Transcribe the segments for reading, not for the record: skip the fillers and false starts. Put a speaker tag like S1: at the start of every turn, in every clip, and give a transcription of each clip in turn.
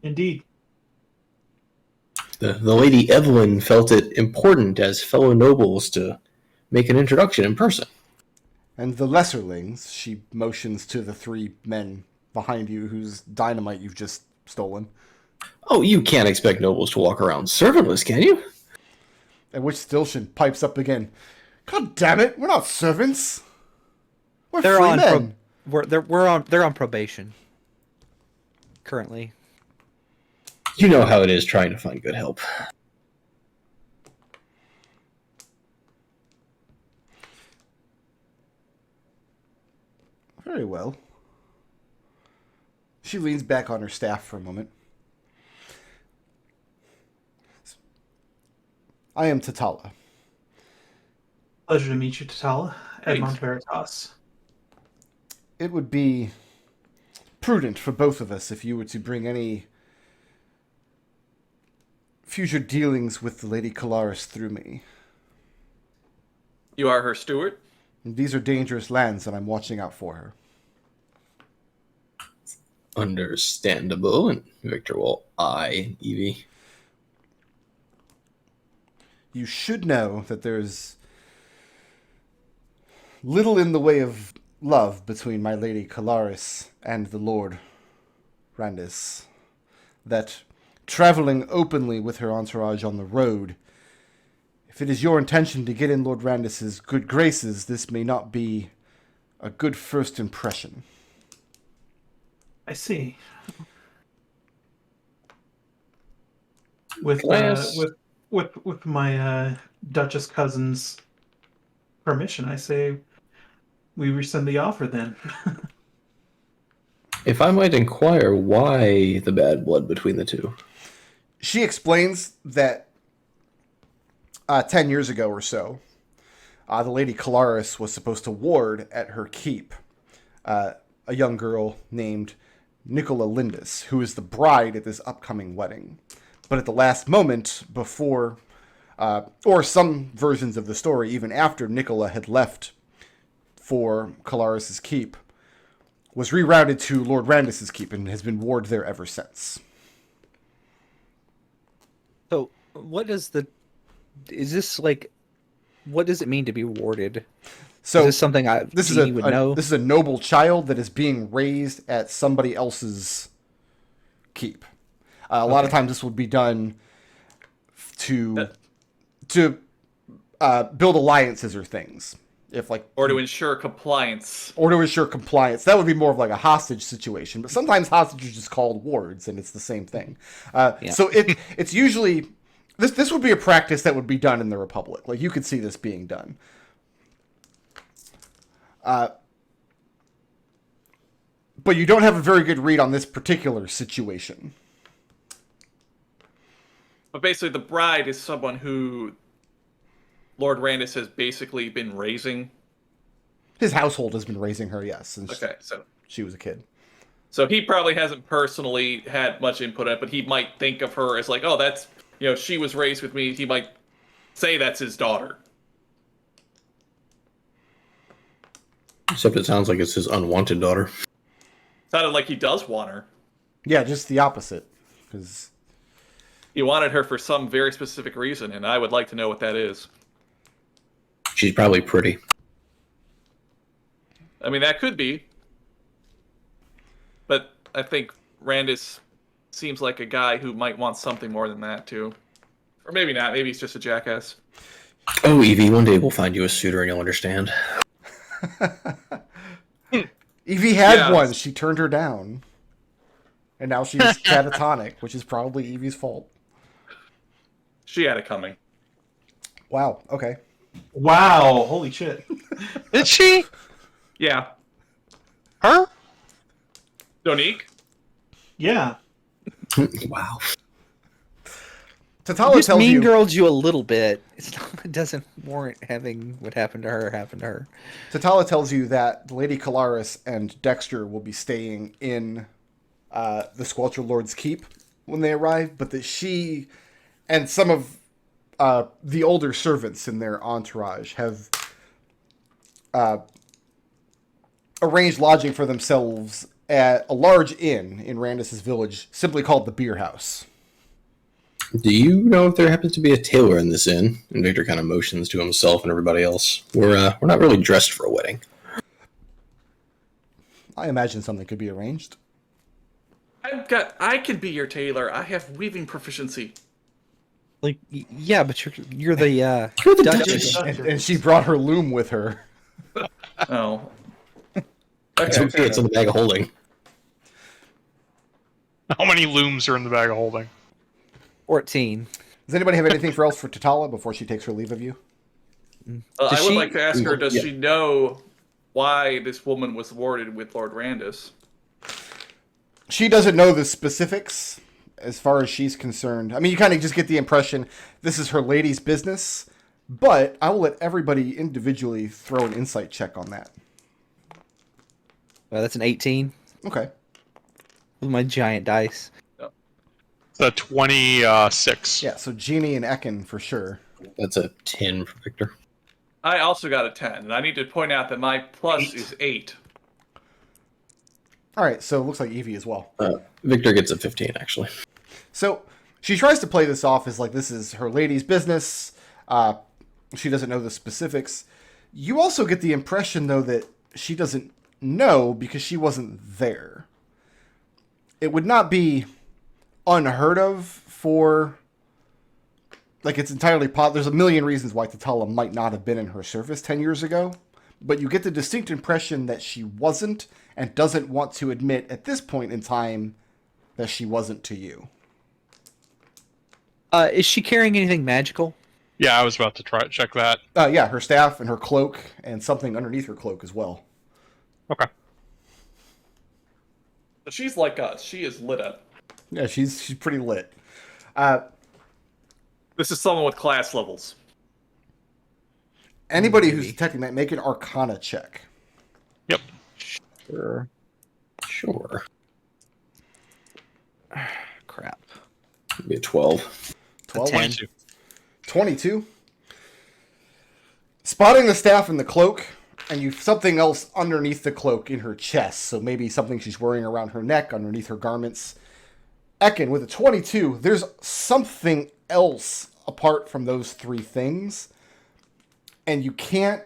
S1: Indeed.
S2: The Lady Evelyn felt it important as fellow nobles to make an introduction in person.
S3: And the lesserlings, she motions to the three men behind you whose dynamite you've just stolen.
S2: Oh, you can't expect nobles to walk around servantless, can you?
S3: At which Stilshin pipes up again. God damn it, we're not servants. We're free men.
S4: They're on probation. Currently.
S2: You know how it is trying to find good help.
S3: Very well. She leans back on her staff for a moment. I am Tatala.
S1: Pleasure to meet you, Tatala. Edmont Veritas.
S3: It would be prudent for both of us if you were to bring any future dealings with the Lady Calaris through me.
S5: You are her steward?
S3: And these are dangerous lands, and I'm watching out for her.
S2: Understandable, and Victor will eye Evie.
S3: You should know that there's little in the way of love between my Lady Calaris and the Lord Randis. That traveling openly with her entourage on the road, if it is your intention to get in Lord Randis's good graces, this may not be a good first impression.
S1: I see. With my Duchess cousin's permission, I say we rescind the offer then.
S2: If I might inquire, why the bad blood between the two?
S3: She explains that 10 years ago or so, the Lady Calaris was supposed to ward at her keep a young girl named Nicola Lindis, who is the bride at this upcoming wedding. But at the last moment, before, or some versions of the story, even after Nicola had left for Calaris' keep, was rerouted to Lord Randis' keep and has been ward there ever since.
S4: So, what does what does it mean to be warded?
S3: So
S4: is this something Jeannie would know?
S3: This is a noble child that is being raised at somebody else's keep. A lot of times this would be done to build alliances or things.
S5: Or to ensure compliance.
S3: That would be more of like a hostage situation. But sometimes hostages are just called wards, and it's the same thing. So it's usually... This would be a practice that would be done in the Republic. Like, you could see this being done. But you don't have a very good read on this particular situation.
S5: But basically, the bride is someone who Lord Randis has basically been raising.
S3: His household has been raising her, yes, since she was a kid.
S5: So he probably hasn't personally had much input on it, but he might think of her as like, oh, that's, she was raised with me. He might say that's his daughter.
S2: Except it sounds like it's his unwanted daughter.
S5: Sounded like he does want her.
S3: Yeah, just the opposite. Because
S5: he wanted her for some very specific reason, and I would like to know what that is.
S2: She's probably pretty.
S5: I mean, that could be. But I think Randis seems like a guy who might want something more than that, too. Or maybe not. Maybe he's just a jackass.
S2: Oh, Evie, one day we'll find you a suitor and you'll understand.
S3: Evie had one. She turned her down. And now she's catatonic, which is probably Evie's fault.
S5: She had it coming.
S3: Wow. Okay.
S1: Wow. Holy shit.
S6: Did she?
S5: Yeah.
S6: Her?
S5: Donique?
S1: Yeah.
S2: Wow.
S3: Tatala
S4: just
S3: tells
S4: mean
S3: you...
S4: girled you a little bit. It doesn't warrant having what happened to her happen to her.
S3: Tatala tells you that Lady Calaris and Dexter will be staying in the Squelcher Lord's Keep when they arrive, but that she and some of the older servants in their entourage have arranged lodging for themselves at a large inn in Randus's village, simply called the Beer House.
S2: Do you know if there happens to be a tailor in this inn? And Victor kind of motions to himself and everybody else. We're not really dressed for a wedding.
S3: I imagine something could be arranged.
S5: I could be your tailor. I have weaving proficiency.
S4: Like, yeah, but you're the
S2: You're the
S4: Duchess.
S2: Duchess.
S3: And she brought her loom with her.
S5: Oh.
S2: It's okay, it's in the bag of holding.
S6: How many looms are in the bag of holding?
S4: 14.
S3: Does anybody have anything else for Tatala before she takes her leave of you?
S5: I would
S4: she-
S5: like to ask her, does
S2: Yeah.
S5: she know why this woman was awarded with Lord Randus?
S3: She doesn't know the specifics as far as she's concerned. I mean, you kind of just get the impression this is her lady's business, but I will let everybody individually throw an insight check on that.
S4: That's an 18
S3: Okay.
S4: with my giant dice.
S6: The 26.
S3: Yeah, so Jeannie and Ekon for sure.
S2: That's a 10 for Victor.
S5: I also got a 10, and I need to point out that my plus is 8.
S3: All right, so it looks like Evie as well.
S2: Victor gets a 15, actually.
S3: So she tries to play this off as like this is her lady's business. She doesn't know the specifics. You also get the impression, though, that she doesn't know because she wasn't there. It would not be unheard of for... Like, it's entirely possible. There's a million reasons why Tatala might not have been in her service 10 years ago. But you get the distinct impression that she wasn't and doesn't want to admit at this point in time that she wasn't to you.
S4: Is she carrying anything magical?
S6: Yeah, I was about to check that.
S3: Yeah, her staff and her cloak and something underneath her cloak as well.
S6: Okay.
S5: So she's like us. She is lit up.
S3: Yeah, she's pretty lit.
S5: This is someone with class levels.
S3: Anybody who's detecting that, make an Arcana check.
S6: Yep.
S4: Sure.
S2: Sure.
S4: Crap.
S2: It'd be a 12.
S3: 12?
S6: 22.
S3: 22. Spotting the staff and the cloak, and you've something else underneath the cloak in her chest, so maybe something she's wearing around her neck, underneath her garments. Ekon, with a 22, there's something else apart from those three things, and you can't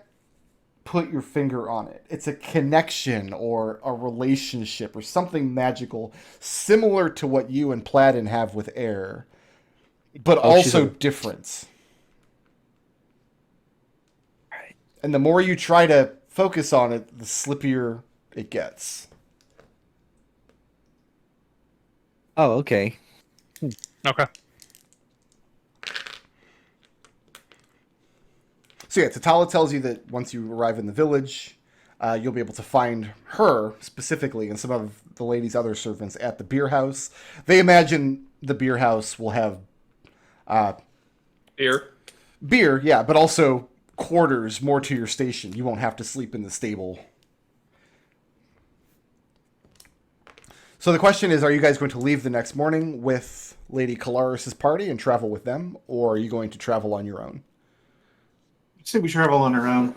S3: put your finger on it. It's a connection or a relationship or something magical similar to what you and Platin have with air, but also different.
S4: Right.
S3: And the more you try to focus on it, the slippier it gets.
S4: Oh, okay.
S6: Okay.
S3: So yeah, Tatala tells you that once you arrive in the village, you'll be able to find her specifically and some of the lady's other servants at the beer house. They imagine the beer house will have
S5: Here.
S3: beer, yeah, but also quarters more to your station. You won't have to sleep in the stable. So the question is, are you guys going to leave the next morning with Lady Colaris's party and travel with them, or are you going to travel on your own?
S1: I say we travel on our own,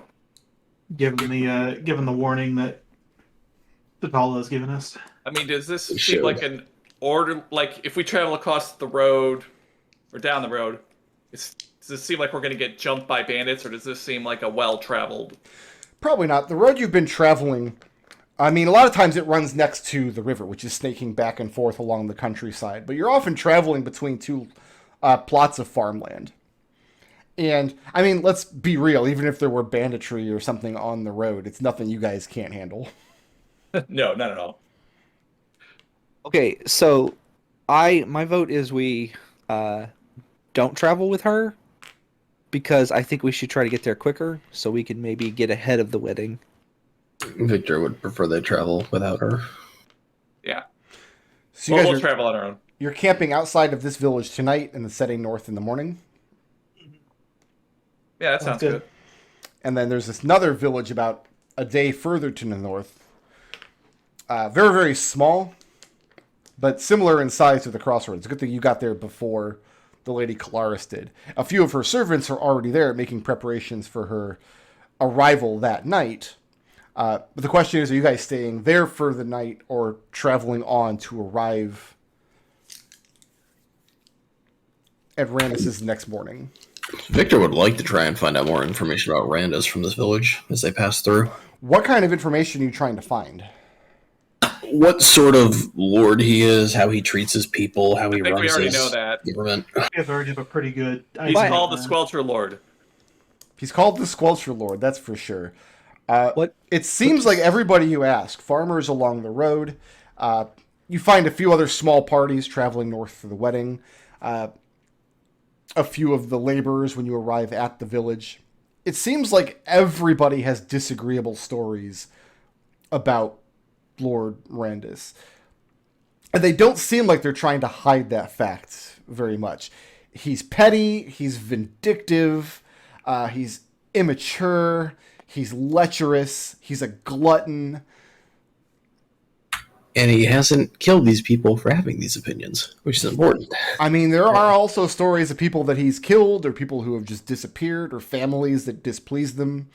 S1: given the warning that Tatala has given us.
S5: I mean, does this
S2: We
S5: seem
S2: should.
S5: like an order? Like, if we travel across the road or down the road, does this seem like we're going to get jumped by bandits, or does this seem like a well-traveled?
S3: Probably not. The road you've been traveling, I mean, a lot of times it runs next to the river, which is snaking back and forth along the countryside. But you're often traveling between two plots of farmland. And, I mean, let's be real. Even if there were banditry or something on the road, it's nothing you guys can't handle.
S5: No, not at all.
S4: Okay, so my vote is we don't travel with her because I think we should try to get there quicker so we can maybe get ahead of the wedding.
S2: Victor would prefer they travel without her.
S5: Yeah.
S3: So you
S5: We'll
S3: guys
S5: travel on our own.
S3: you're camping outside of this village tonight and then setting north in the morning.
S5: Yeah, that sounds good.
S3: And then there's this another village about a day further to the north. Very, very small, but similar in size to the crossroads. Good thing you got there before the Lady Colaris did. A few of her servants are already there making preparations for her arrival that night. But the question is, are you guys staying there for the night or traveling on to arrive at Randus' the next morning?
S2: Victor would like to try and find out more information about Randus from this village as they pass through.
S3: What kind of information are you trying to find?
S2: What sort of lord he is, how he treats his people, how he
S5: I think we
S2: runs
S5: already
S2: his
S5: know that.
S2: government.
S1: We have already have a pretty good.
S5: He's
S1: idea
S5: called the
S1: of that.
S5: Squelcher Lord.
S3: He's called the Squelcher Lord, that's for sure.
S4: What?
S3: It seems like everybody you ask, farmers along the road, you find a few other small parties traveling north for the wedding, a few of the laborers when you arrive at the village. It seems like everybody has disagreeable stories about Lord Randus. And they don't seem like they're trying to hide that fact very much. He's petty, he's vindictive, he's immature, he's lecherous, he's a glutton.
S2: And he hasn't killed these people for having these opinions, which is important.
S3: I mean, there are also stories of people that he's killed, or people who have just disappeared, or families that displease them.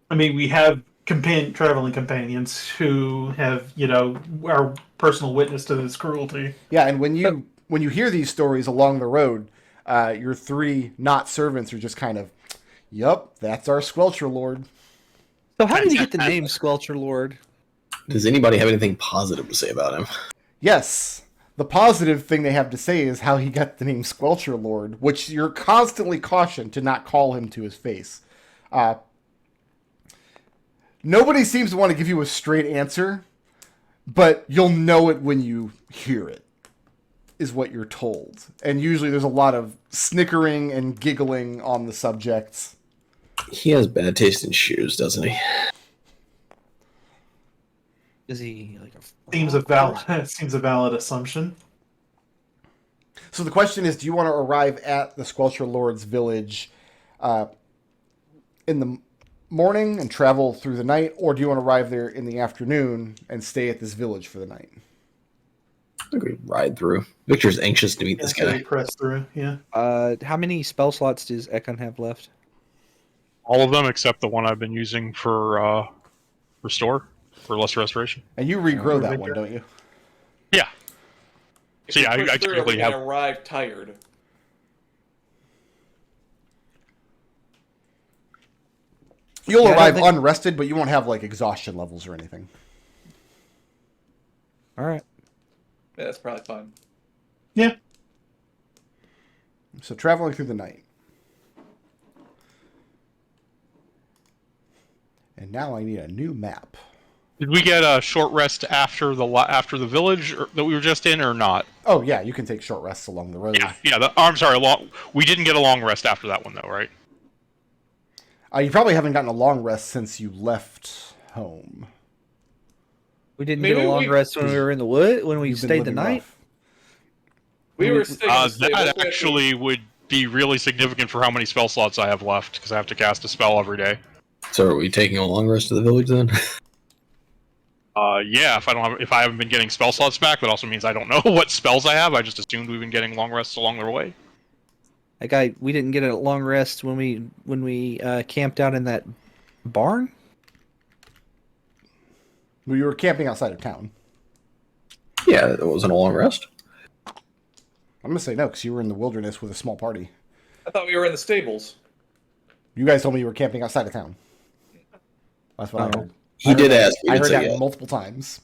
S1: I mean, we have traveling companions who have, are personal witness to this cruelty.
S3: Yeah, and when you hear these stories along the road, your three not servants are just kind of, yup, that's our Squelcher Lord.
S4: So how did he get the name Squelcher Lord?
S2: Does anybody have anything positive to say about him?
S3: Yes, the positive thing they have to say is how he got the name Squelcher Lord, which you're constantly cautioned to not call him to his face. Nobody seems to want to give you a straight answer, but you'll know it when you hear it, is what you're told. And usually there's a lot of snickering and giggling on the subject.
S2: He has bad taste in shoes, doesn't he?
S4: Is he like a...
S1: Seems a valid assumption.
S3: So the question is, do you want to arrive at the Squelcher Lord's village in the morning and travel through the night, or do you want to arrive there in the afternoon and stay at this village for the night?
S2: I think we ride through. Victor's anxious to meet this guy.
S1: Press through, yeah.
S4: How many spell slots does Ekon have left?
S6: All of them except the one I've been using for restore, for lesser restoration.
S3: And you regrow that
S1: Victor?
S3: one, don't you?
S6: Yeah.
S5: If
S6: See,
S5: we
S6: I
S5: push through,
S6: typically
S5: we're gonna
S6: have.
S5: arrive tired.
S3: You'll
S4: Yeah, I don't
S3: arrive
S4: think-
S3: unrested, but you won't have like exhaustion levels or anything.
S4: All right.
S5: Yeah, that's probably fine.
S1: Yeah.
S3: So traveling through the night. And now I need a new map.
S6: Did we get a short rest after the village that we were just in, or not?
S3: Oh yeah, you can take short rests along the road.
S6: Yeah. I'm sorry. We didn't get a long rest after that one, though, right?
S3: You probably haven't gotten a long rest since you left home.
S4: We didn't
S5: Maybe
S4: get a long
S5: we-
S4: rest when we were in the wood, when we
S3: You've been
S4: stayed the
S3: living
S4: night.
S3: rough.
S5: We were staying in the stables.
S6: That actually would be really significant for how many spell slots I have left, because I have to cast a spell every day.
S2: So are we taking a long rest to the village then?
S6: Yeah. If I haven't been getting spell slots back, that also means I don't know what spells I have. I just assumed we've been getting long rests along the way.
S4: We didn't get a long rest when we camped out in that barn.
S3: Well, you were camping outside of town.
S2: Yeah, it wasn't a long rest.
S3: I'm gonna say no, because you were in the wilderness with a small party.
S5: I thought we were in the stables.
S3: You guys told me you were camping outside of town. That's what I
S4: Oh.
S3: heard.
S2: He did ask. We
S3: I
S2: didn't
S3: heard
S2: say
S3: that
S2: yeah.
S3: multiple times.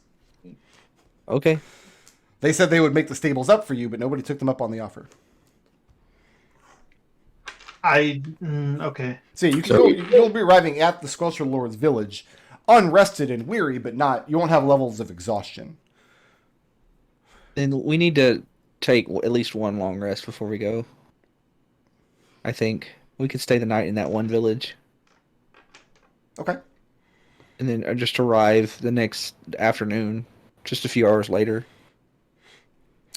S4: Okay.
S3: They said they would make the stables up for you, but nobody took them up on the offer.
S1: Okay.
S3: So you'll be arriving at the Squelcher Lord's village, unrested and weary, but you won't have levels of exhaustion.
S4: Then we need to take at least one long rest before we go. I think we could stay the night in that one village,
S3: Okay.
S4: and then just arrive the next afternoon, just a few hours later.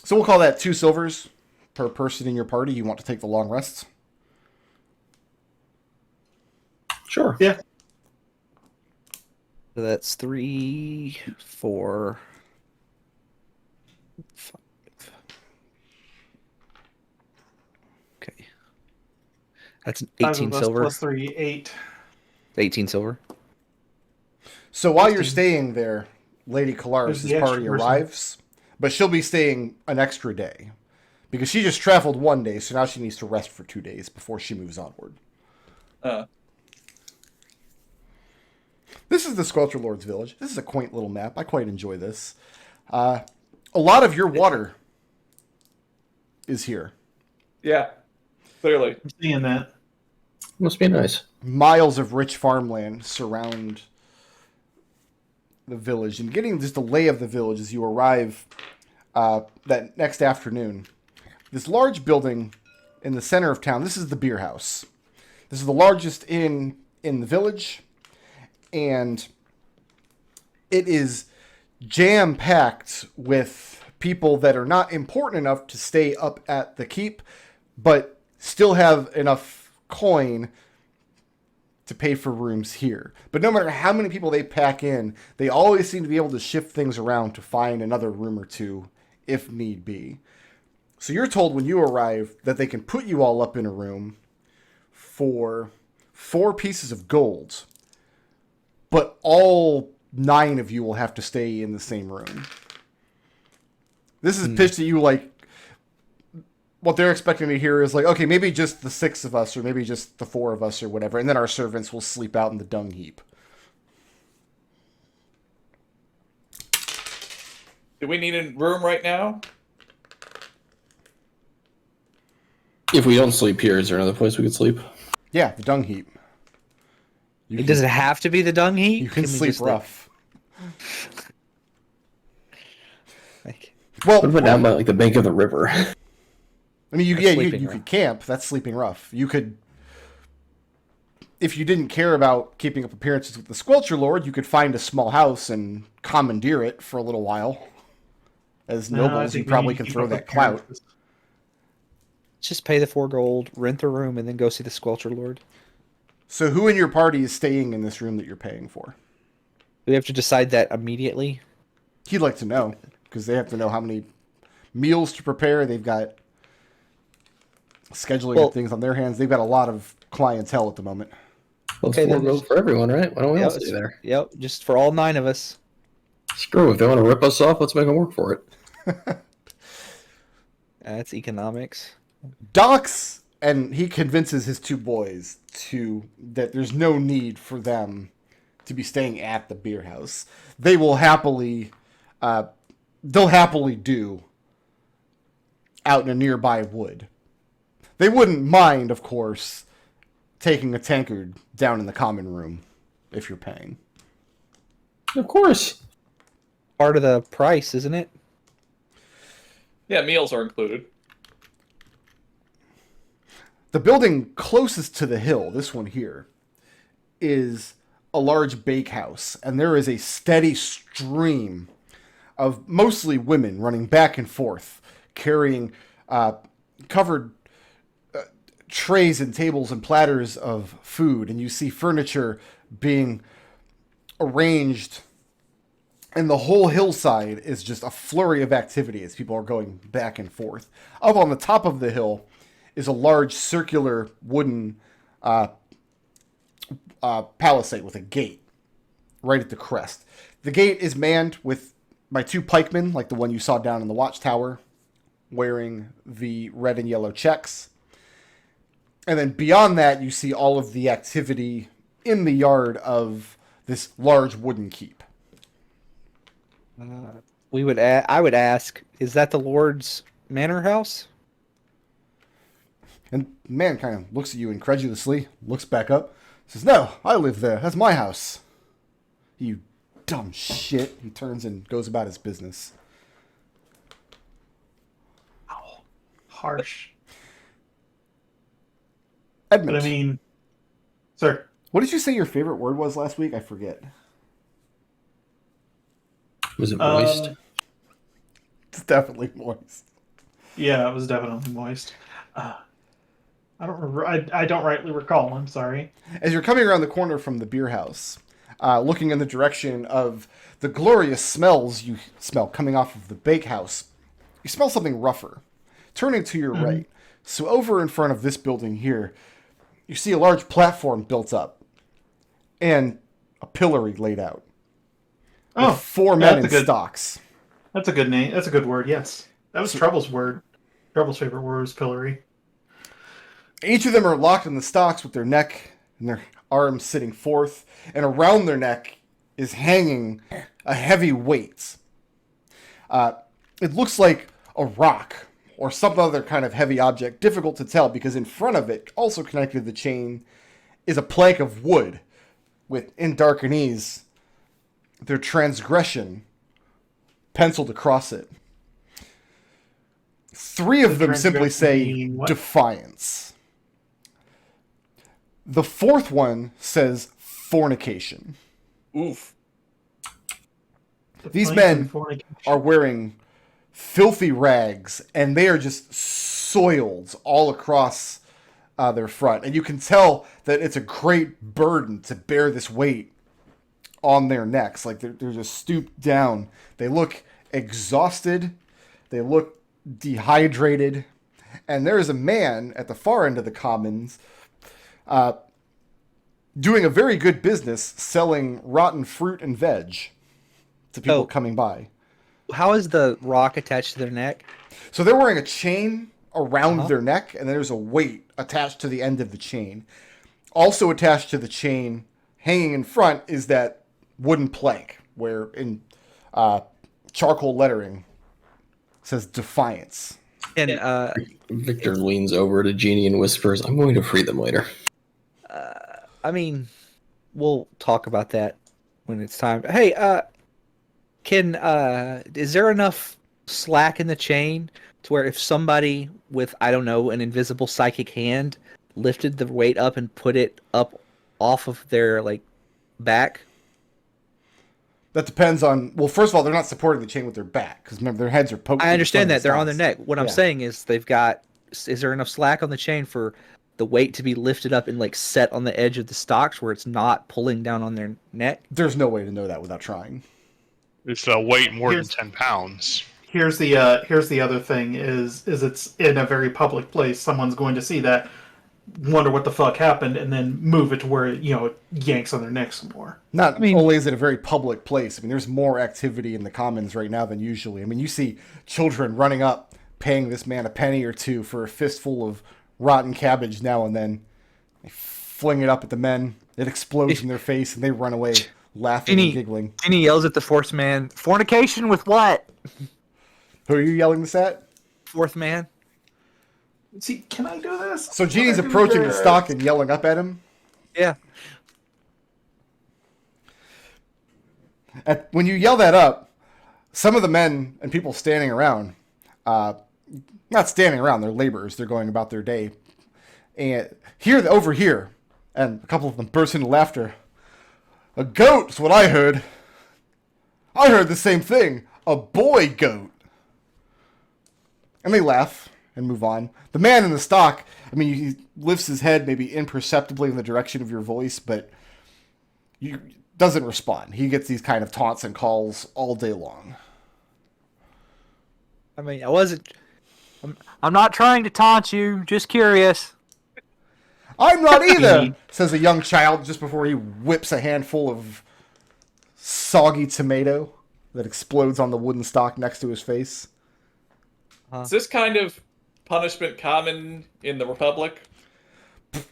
S3: So we'll call that 2 silvers per person in your party. You want to take the long rests?
S2: Sure.
S1: Yeah.
S4: So that's 3, 4, 5. Okay. That's an
S1: 5
S4: 18
S1: of us
S4: silver.
S1: plus 3, 8.
S4: 18 silver.
S3: So while you're staying there, Lady
S1: There's
S3: Calaris'
S1: the extra
S3: party
S1: person.
S3: arrives, but she'll be staying an extra day. Because she just traveled 1 day, so now she needs to rest for 2 days before she moves onward. This is the Squelcher Lord's village. This is a quaint little map. I quite enjoy this. A lot of your water is here.
S5: Yeah, clearly.
S1: I'm seeing that.
S2: Must be nice.
S3: Miles of rich farmland surround the village. And getting just the lay of the village as you arrive that next afternoon. This large building in the center of town, this is the beer house. This is the largest inn in the village. And it is jam-packed with people that are not important enough to stay up at the keep, but still have enough coin to pay for rooms here. But no matter how many people they pack in, they always seem to be able to shift things around to find another room or two if need be. So you're told when you arrive that they can put you all up in a room for 4 pieces of gold, but all 9 of you will have to stay in the same room. This is pitched at you like, what they're expecting to hear is like, okay, maybe just the 6 of us, or maybe just the 4 of us, or whatever, and then our servants will sleep out in the dung heap.
S5: Do we need a room right now?
S2: If we don't sleep here, is there another place we could sleep?
S3: Yeah, the dung heap.
S4: Does it have to be the dung heap?
S3: You can
S4: we
S3: sleep
S4: just, like-
S3: rough.
S4: like,
S3: Well,
S2: What about down by like the bank of the river?
S3: I mean, you
S4: sleeping
S3: you
S4: rough.
S3: could camp. That's sleeping rough. You could, if you didn't care about keeping up appearances with the Squelcher Lord, you could find a small house and commandeer it for a little while. As
S1: No, I
S3: nobles, you
S1: think we
S3: probably
S1: need to
S3: can
S1: keep
S3: throw
S1: up
S3: that
S1: with
S3: clout.
S1: appearances.
S4: just pay the 4 gold, rent the room, and then go see the Squelcher Lord.
S3: So who in your party is staying in this room that you're paying for?
S4: Do we have to decide that immediately?
S3: He'd like to know, because they have to know how many meals to prepare. They've got scheduling
S4: Well-
S3: of things on their hands. They've got a lot of clientele at the moment.
S2: Well,
S4: Okay,
S2: it's 4
S4: then
S2: gold
S4: just-
S2: for everyone, right? Why don't we all
S4: Yep,
S2: stay there?
S4: Yep, just for all 9 of us.
S2: Screw it. If they want to rip us off, let's make them work for it.
S4: That's economics.
S3: Docs, and he convinces his 2 boys that there's no need for them to be staying at the beer house. They will happily, they'll happily do out in a nearby wood. They wouldn't mind, of course, taking a tankard down in the common room if you're paying.
S2: Of course.
S4: Part of the price, isn't it?
S5: Yeah, meals are included.
S3: The building closest to the hill, this one here, is a large bakehouse, and there is a steady stream of mostly women running back and forth, carrying covered trays and tables and platters of food, and you see furniture being arranged, and the whole hillside is just a flurry of activity as people are going back and forth. Up on the top of the hill is a large circular wooden palisade with a gate right at the crest. The gate is manned by 2 pikemen, like the one you saw down in the watchtower, wearing the red and yellow checks. And then beyond that, you see all of the activity in the yard of this large wooden keep.
S4: I would ask, is that the Lord's manor house?
S3: And the man kind of looks at you incredulously, looks back up, says, "No, I live there. That's my house." You dumb shit. He turns and goes about his business.
S1: Ow. Harsh.
S3: Edmont,
S1: But I mean, sir,
S3: what did you say your favorite word was last week? I forget.
S2: Was it moist?
S3: It's definitely moist.
S1: yeah, it was definitely moist. I don't remember. I don't rightly recall. I'm sorry.
S3: As you're coming around the corner from the beer house, looking in the direction of the glorious smells you smell coming off of the bakehouse, you smell something rougher. Turning to your right, so over in front of this building here, you see a large platform built up and a pillory laid out.
S1: Oh,
S3: with 4
S1: yeah,
S3: men
S1: that's
S3: in
S1: a good-
S3: stocks.
S1: That's a good name. That's a good word. Yes, that was Treble's word. Treble's favorite word was pillory.
S3: Each of them are locked in the stocks with their neck and their arms sitting forth, and around their neck is hanging a heavy weight. It looks like a rock or some other kind of heavy object, difficult to tell because in front of it, also connected to the chain, is a plank of wood with, in Darkanese, their transgression penciled across it. 3 of them simply say
S1: mean what?
S3: defiance. The 4th one says fornication.
S5: Oof.
S3: These
S1: Plank
S3: men
S1: and fornication.
S3: are wearing filthy rags, and they are just soiled all across their front. And you can tell that it's a great burden to bear this weight on their necks. Like they're just stooped down. They look exhausted. They look dehydrated. And there is a man at the far end of the commons doing a very good business selling rotten fruit and veg to people coming by.
S4: How is the rock attached to their neck?
S3: So they're wearing a chain around their neck, and there's a weight attached to the end of the chain. Also attached to the chain, hanging in front, is that wooden plank where in charcoal lettering says defiance.
S4: And
S2: Victor leans over to Genie and whispers, "I'm going to free them later."
S4: I mean, we'll talk about that when it's time. Hey, is there enough slack in the chain to where if somebody with, I don't know, an invisible psychic hand lifted the weight up and put it up off of their back?
S3: That depends on. Well, first of all, they're not supporting the chain with their back because remember their heads are poked.
S4: I understand that they're on
S3: stocks.
S4: their neck. What I'm
S3: Yeah.
S4: saying is they've got. Is there enough slack on the chain for the weight to be lifted up and set on the edge of the stocks where it's not pulling down on their neck?
S3: There's no way to know that without trying.
S6: It's a weight more
S1: Here's-
S6: than 10 pounds.
S1: Here's the other thing is it's in a very public place. Someone's going to see that, wonder what the fuck happened, and then move it to where it yanks on their neck some more.
S3: Not
S4: mean-
S3: only is it a very public place, I mean, there's more activity in the commons right now than usually. I mean, you see children running up, paying this man a penny or two for a fistful of rotten cabbage now and then. They fling it up at the men. It explodes in their face, and they run away laughing and giggling.
S4: And he yells at the fourth man, "Fornication with what?"
S3: Who are you yelling this at?
S4: Fourth man.
S1: See, can I do this?
S3: So Genie's
S1: Can I do
S3: approaching the
S1: this?
S3: stock and yelling up at him.
S4: Yeah.
S3: When you yell that up, some of the men and people standing around, not standing around, they're laborers, they're going about their day, and over here, and a couple of them burst into laughter. A goat's what I heard. I heard the same thing. A boy goat. And they laugh and move on. The man in the stock, I mean, he lifts his head maybe imperceptibly in the direction of your voice, but doesn't respond. He gets these kind of taunts and calls all day long.
S4: I mean, I'm not trying to taunt you. Just curious.
S3: I'm not either, says a young child just before he whips a handful of soggy tomato that explodes on the wooden stock next to his face.
S5: Is this kind of punishment common in the Republic?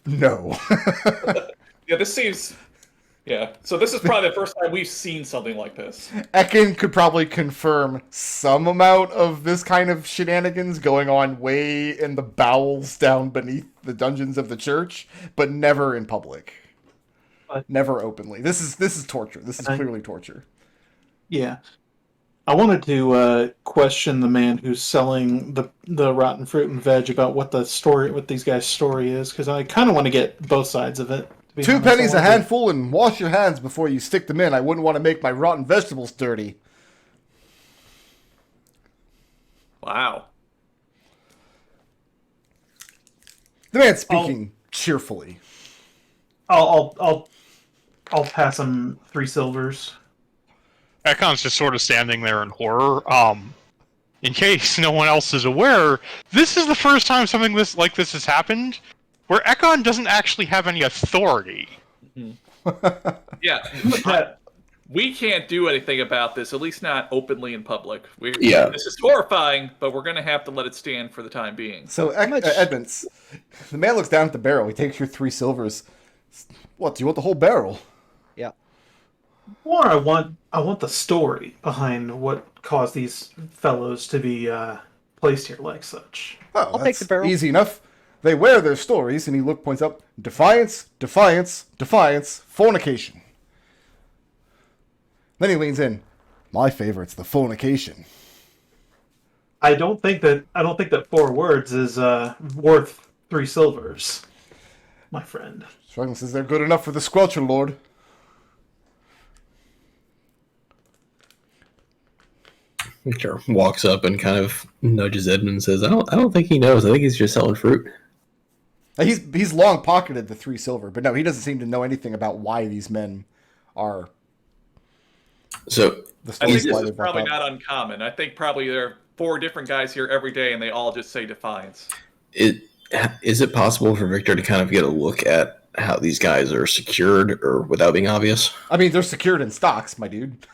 S3: No.
S5: Yeah, this seems... Yeah, so this is probably the first time we've seen something like this.
S3: Ekon could probably confirm some amount of this kind of shenanigans going on way in the bowels down beneath the dungeons of the church, but never in public. Never openly. This is torture. This is clearly torture.
S1: Yeah. I wanted to question the man who's selling the rotten fruit and veg about what these guys' story is, because I kind of want to get both sides of it.
S3: 2 pennies a handful, and wash your hands before you stick them in. I wouldn't want to make my rotten vegetables dirty.
S5: Wow.
S3: The man's speaking cheerfully.
S1: I'll pass him 3 silvers.
S6: Ekon's just sort of standing there in horror. In case no one else is aware, this is the first time something like this has happened, where Ekon doesn't actually have any authority.
S5: Yeah. we can't do anything about this, at least not openly in public.
S2: Yeah.
S5: This is horrifying, but we're going to have to let it stand for the time being.
S3: So, Edmonds, the man looks down at the barrel. He takes your 3 silvers. What, do you want the whole barrel?
S4: Yeah.
S1: Or I want the story behind what caused these fellows to be placed here like such.
S3: Oh,
S4: I'll take the barrel.
S3: Easy enough. They wear their stories, and he points up, defiance, defiance, defiance, fornication. Then he leans in. My favorite's the fornication.
S1: I don't think that 4 words is worth 3 silvers, my friend.
S3: Shrugging says they're good enough for the Squelcher Lord.
S2: Victor walks up and kind of nudges Edmund and says, I don't think he knows. I think he's just selling fruit.
S3: He's long pocketed the 3 silver, but no, he doesn't seem to know anything about why these men are.
S2: So
S3: The
S5: I think
S3: stories
S5: this
S3: why
S5: is
S3: they brought
S5: probably
S3: up.
S5: not uncommon. I think probably there are 4 different guys here every day, and they all just say defiance.
S2: is it possible for Victor to kind of get a look at how these guys are secured or without being obvious?
S3: I mean, they're secured in stocks, my dude.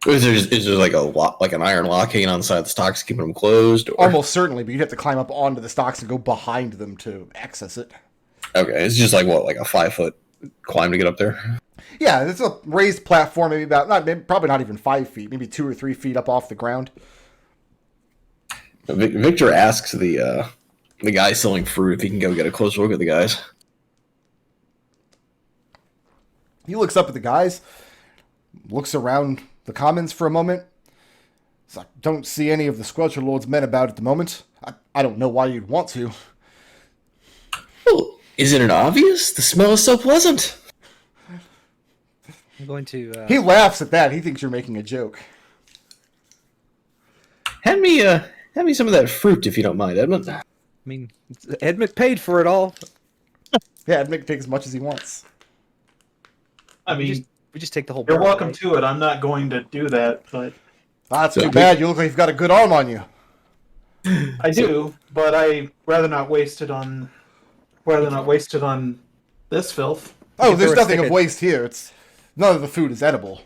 S2: Or is there like a lock, like an iron lock hanging on the side of the stocks, keeping them closed? Or...
S3: Almost certainly, but you'd have to climb up onto the stocks and go behind them to access it.
S2: Okay, it's just like what, like a 5-foot climb to get up there?
S3: Yeah, it's a raised platform, probably not even 5 feet, maybe 2 or 3 feet up off the ground.
S2: Victor asks the guy selling fruit if he can go get a closer look at the guys.
S3: He looks up at the guys, looks around the commons for a moment. So I don't see any of the Squelcher Lord's men about at the moment. I don't know why you'd want to.
S2: Well, isn't it obvious? The smell is so pleasant.
S4: I'm going to.
S3: He laughs at that. He thinks you're making a joke.
S2: Hand me some of that fruit if you don't mind, Edmund.
S4: I mean, Edmont paid for it all.
S3: Yeah, I'd make take as much as he wants.
S1: I mean,
S4: We just take the whole.
S1: you're
S4: barrel,
S1: welcome
S4: right?
S1: to it. I'm not going to do that, but
S3: That's
S2: So
S3: too bad. You look like you've got a good arm on you.
S1: I do. But I rather not waste it on this filth.
S3: Oh,
S4: If there
S3: there's
S4: was
S3: nothing
S4: like
S3: of
S4: a-
S3: waste here. None of the food is edible.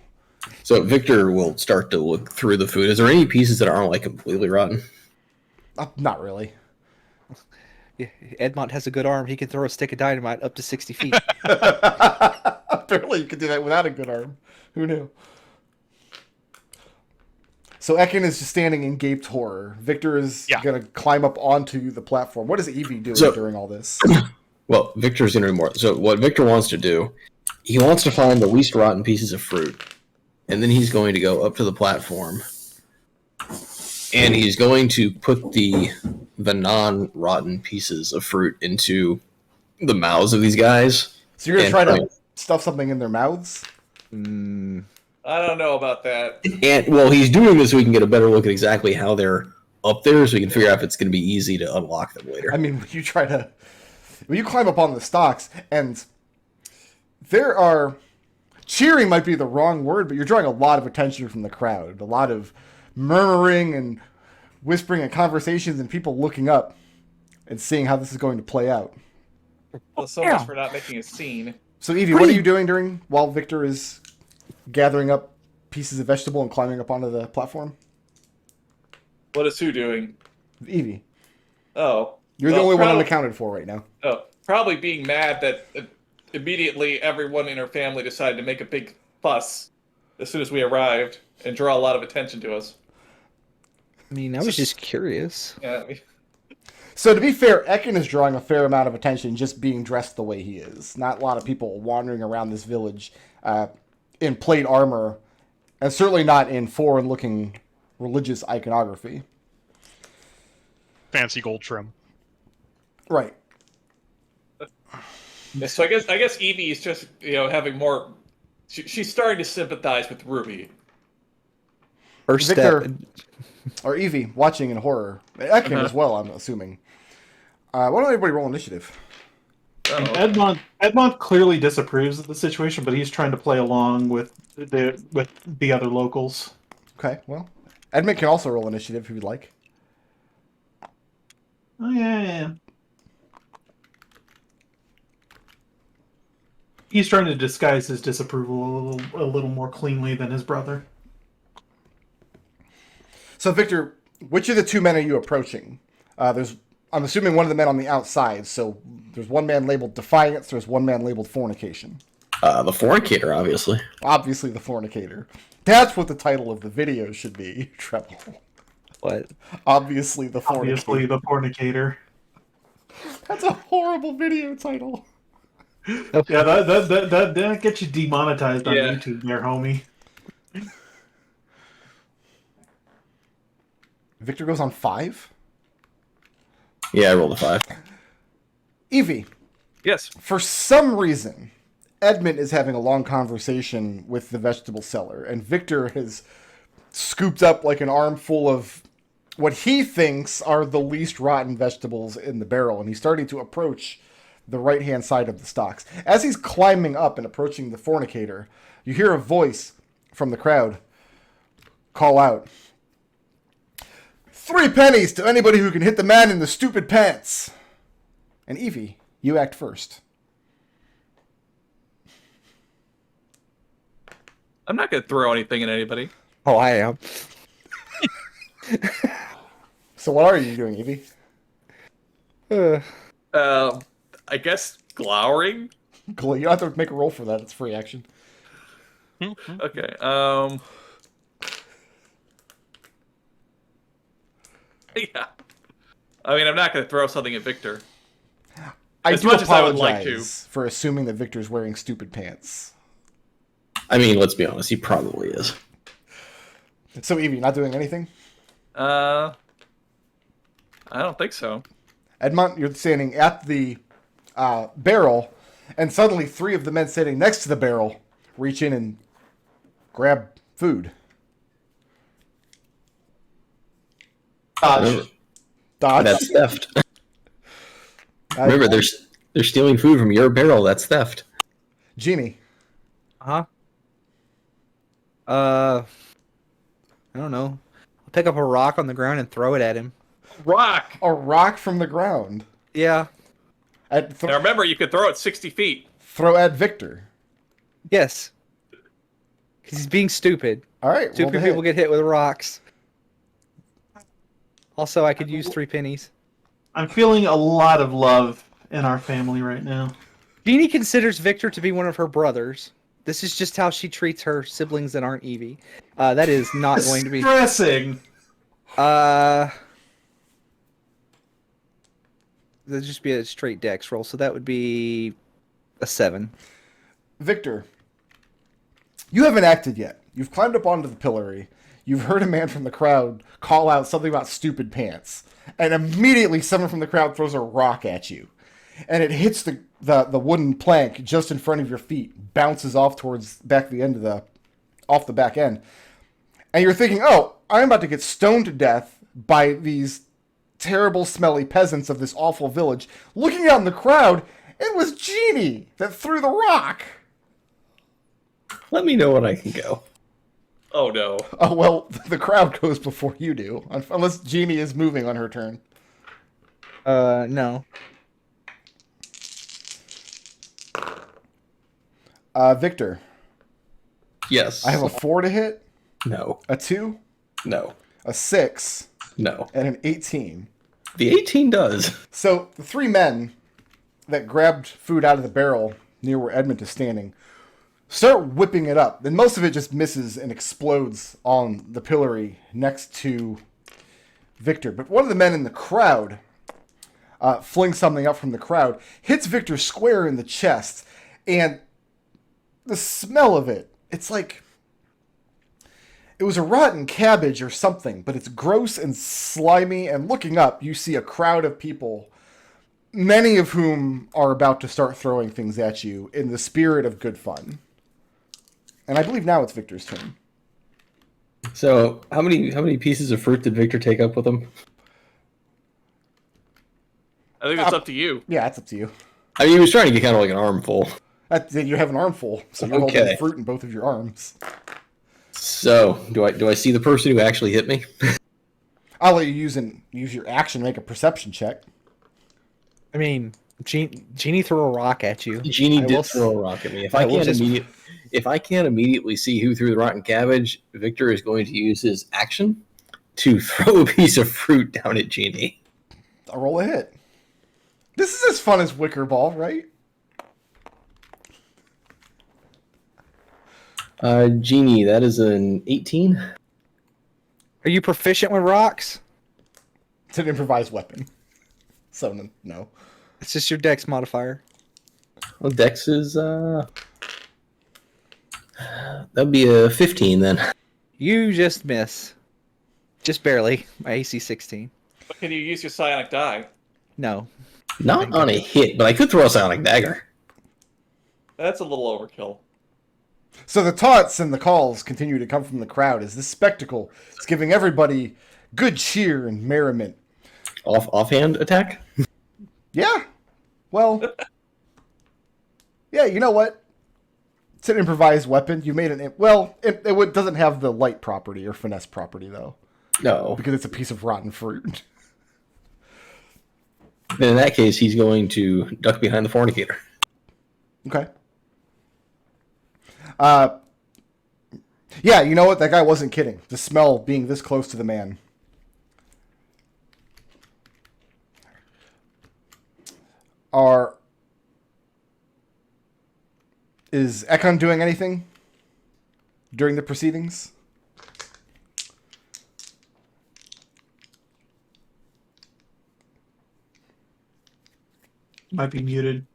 S2: So Victor will start to look through the food. Is there any pieces that aren't like completely rotten?
S3: Not really.
S4: Yeah, Edmont has a good arm. He can throw a stick of dynamite up to 60 feet.
S3: Apparently, you could do that without a good arm. Who knew? So Ekon is just standing in gaped horror. Victor is going to climb up onto the platform. What is Evie doing during all this?
S2: Well, Victor's going to do more. So what Victor wants to do, he wants to find the least rotten pieces of fruit, and then he's going to go up to the platform, and he's going to put the non-rotten pieces of fruit into the mouths of these guys.
S3: So you're going to try to stuff something in their mouths?
S5: I don't know about that.
S2: And well, he's doing this so we can get a better look at exactly how they're up there, so we can figure out if it's going to be easy to unlock them later.
S3: I mean, you climb up on the stocks, and there are... Cheering might be the wrong word, but you're drawing a lot of attention from the crowd. A lot of murmuring and whispering and conversations and people looking up and seeing how this is going to play out.
S5: Well, so much for not making a scene.
S3: So, Evie, what are you doing while Victor is gathering up pieces of vegetable and climbing up onto the platform?
S5: What is who doing?
S3: Evie.
S5: Oh.
S3: You're the only one unaccounted for right now.
S5: Oh, probably being mad that immediately everyone in her family decided to make a big fuss as soon as we arrived and draw a lot of attention to us.
S4: I mean, I was just curious.
S5: Yeah.
S3: So to be fair, Ekon is drawing a fair amount of attention just being dressed the way he is. Not a lot of people wandering around this village in plate armor, and certainly not in foreign-looking religious iconography.
S6: Fancy gold trim.
S3: Right.
S5: So I guess Evie is just having more. She's starting to sympathize with Ruby.
S4: First
S3: Victor,
S4: step.
S3: or Evie, watching in horror. Ekon as well, I'm assuming. Why don't everybody roll initiative?
S1: Edmont clearly disapproves of the situation, but he's trying to play along with the other locals.
S3: Okay, well, Edmont can also roll initiative if you'd like.
S1: Oh yeah. He's trying to disguise his disapproval a little more cleanly than his brother.
S3: So, Victor, which of the two men are you approaching? I'm assuming one of the men on the outside. So there's one man labeled Defiance. There's one man labeled Fornication.
S2: The fornicator, obviously.
S3: Obviously, the Fornicator. That's what the title of the video should be, Treble.
S4: What?
S3: Obviously, the Fornicator.
S1: Obviously, the fornicator.
S3: That's a horrible video title.
S1: Yeah, that gets you demonetized on
S5: Yeah.
S1: YouTube there, homie.
S3: Victor goes on 5.
S2: Yeah, I rolled a 5.
S3: Evie,
S5: Yes.
S3: for some reason, Edmont is having a long conversation with the vegetable seller, and Victor has scooped up like an armful of what he thinks are the least rotten vegetables in the barrel, and he's starting to approach the right-hand side of the stocks. As he's climbing up and approaching the fornicator, you hear a voice from the crowd call out, 3 pennies to anybody who can hit the man in the stupid pants. And Evie, you act first.
S5: I'm not going to throw anything at anybody.
S4: Oh, I am.
S3: So what are you doing, Evie?
S5: I guess glowering.
S3: You don't have to make a roll for that. It's free action.
S5: Okay. Yeah. I mean, I'm not going to throw something at Victor.
S3: I
S5: As
S3: do
S5: much as I would
S3: apologize
S5: like to.
S3: for assuming that Victor's wearing stupid pants.
S2: I mean, let's be honest, he probably is.
S3: So Evie, not doing anything?
S5: I don't think so.
S3: Edmont, you're standing at the barrel, and suddenly 3 of the men sitting next to the barrel reach in and grab food.
S1: Dodge.
S3: Dodge.
S2: That's theft. Remember, they're stealing food from your barrel. That's theft.
S3: Genie.
S4: Huh? I don't know. I'll pick up a rock on the ground and throw it at him.
S5: Rock!
S3: A rock from the ground.
S4: Yeah.
S3: Now
S5: remember, you could throw it 60 feet.
S3: throw at Victor.
S4: Yes. Because he's being stupid.
S3: All right. roll
S4: Stupid
S3: the
S4: people
S3: hit.
S4: get hit with rocks. Also, I could use 3 pennies.
S1: I'm feeling a lot of love in our family right now.
S4: Jeannie considers Victor to be one of her brothers. This is just how she treats her siblings that aren't Evie. That is not going to be...
S1: Stressing.
S4: That'd just be a straight dex roll, so that would be a 7.
S3: Victor, you haven't acted yet. You've climbed up onto the pillory. You've heard a man from the crowd call out something about stupid pants. And immediately someone from the crowd throws a rock at you. And it hits the wooden plank just in front of your feet, bounces off towards back the end of off the back end. And you're thinking, oh, I'm about to get stoned to death by these terrible, smelly peasants of this awful village. Looking out in the crowd, it was Genie that threw the rock.
S2: Let me know when I can go.
S5: Oh, no.
S3: Oh, well, the crowd goes before you do. Unless Genie is moving on her turn.
S4: No.
S3: Victor,
S2: Yes.
S3: I have a 4 to hit,
S2: No.
S3: a 2,
S2: No.
S3: a 6,
S2: No.
S3: and an 18.
S2: The 18 does.
S3: So the 3 men that grabbed food out of the barrel near where Edmont is standing start whipping it up. Then most of it just misses and explodes on the pillory next to Victor. But one of the men in the crowd flings something up from the crowd, hits Victor square in the chest, and the smell of it, it's like it was a rotten cabbage or something, but it's gross and slimy, and looking up, you see a crowd of people, many of whom are about to start throwing things at you in the spirit of good fun. And I believe now it's Victor's turn.
S2: So, how many pieces of fruit did Victor take up with him?
S5: I think it's up to you.
S3: Yeah, it's up to you.
S2: I mean, he was trying to get kind of like an armful.
S3: You have an armful, so you're holding the fruit in both of your arms.
S2: So, do I see the person who actually hit me?
S3: I'll let you use your action to make a perception check.
S4: I mean, Genie throw a rock at you.
S2: Genie
S4: I will
S2: did
S4: s-
S2: throw a rock at me. If
S4: I
S2: I
S4: will
S2: can't
S4: just-
S2: immediately see who threw the rotten cabbage, Victor is going to use his action to throw a piece of fruit down at Genie.
S3: I'll roll a hit. This is as fun as Wicker Ball, right?
S2: Genie, that is an 18.
S4: Are you proficient with rocks?
S3: It's an improvised weapon. So, no.
S4: It's just your dex modifier.
S2: Well, Dex is that'd be a 15 then.
S4: You just miss. Just barely. My AC 16.
S5: But can you use your psionic die?
S4: No.
S2: Not on a hit, but I could throw a sonic dagger.
S5: That's a little overkill.
S3: So the taunts and the calls continue to come from the crowd as this spectacle is giving everybody good cheer and merriment.
S2: Offhand attack?
S3: Yeah. Well. Yeah, you know what? It's an improvised weapon. You made it. Well, it doesn't have the light property or finesse property, though.
S2: No.
S3: Because it's a piece of rotten fruit.
S2: Then in that case, he's going to duck behind the fornicator.
S3: Okay. Yeah, you know what? That guy wasn't kidding. The smell being this close to the man. Is Ekon doing anything during the proceedings?
S1: Might be muted.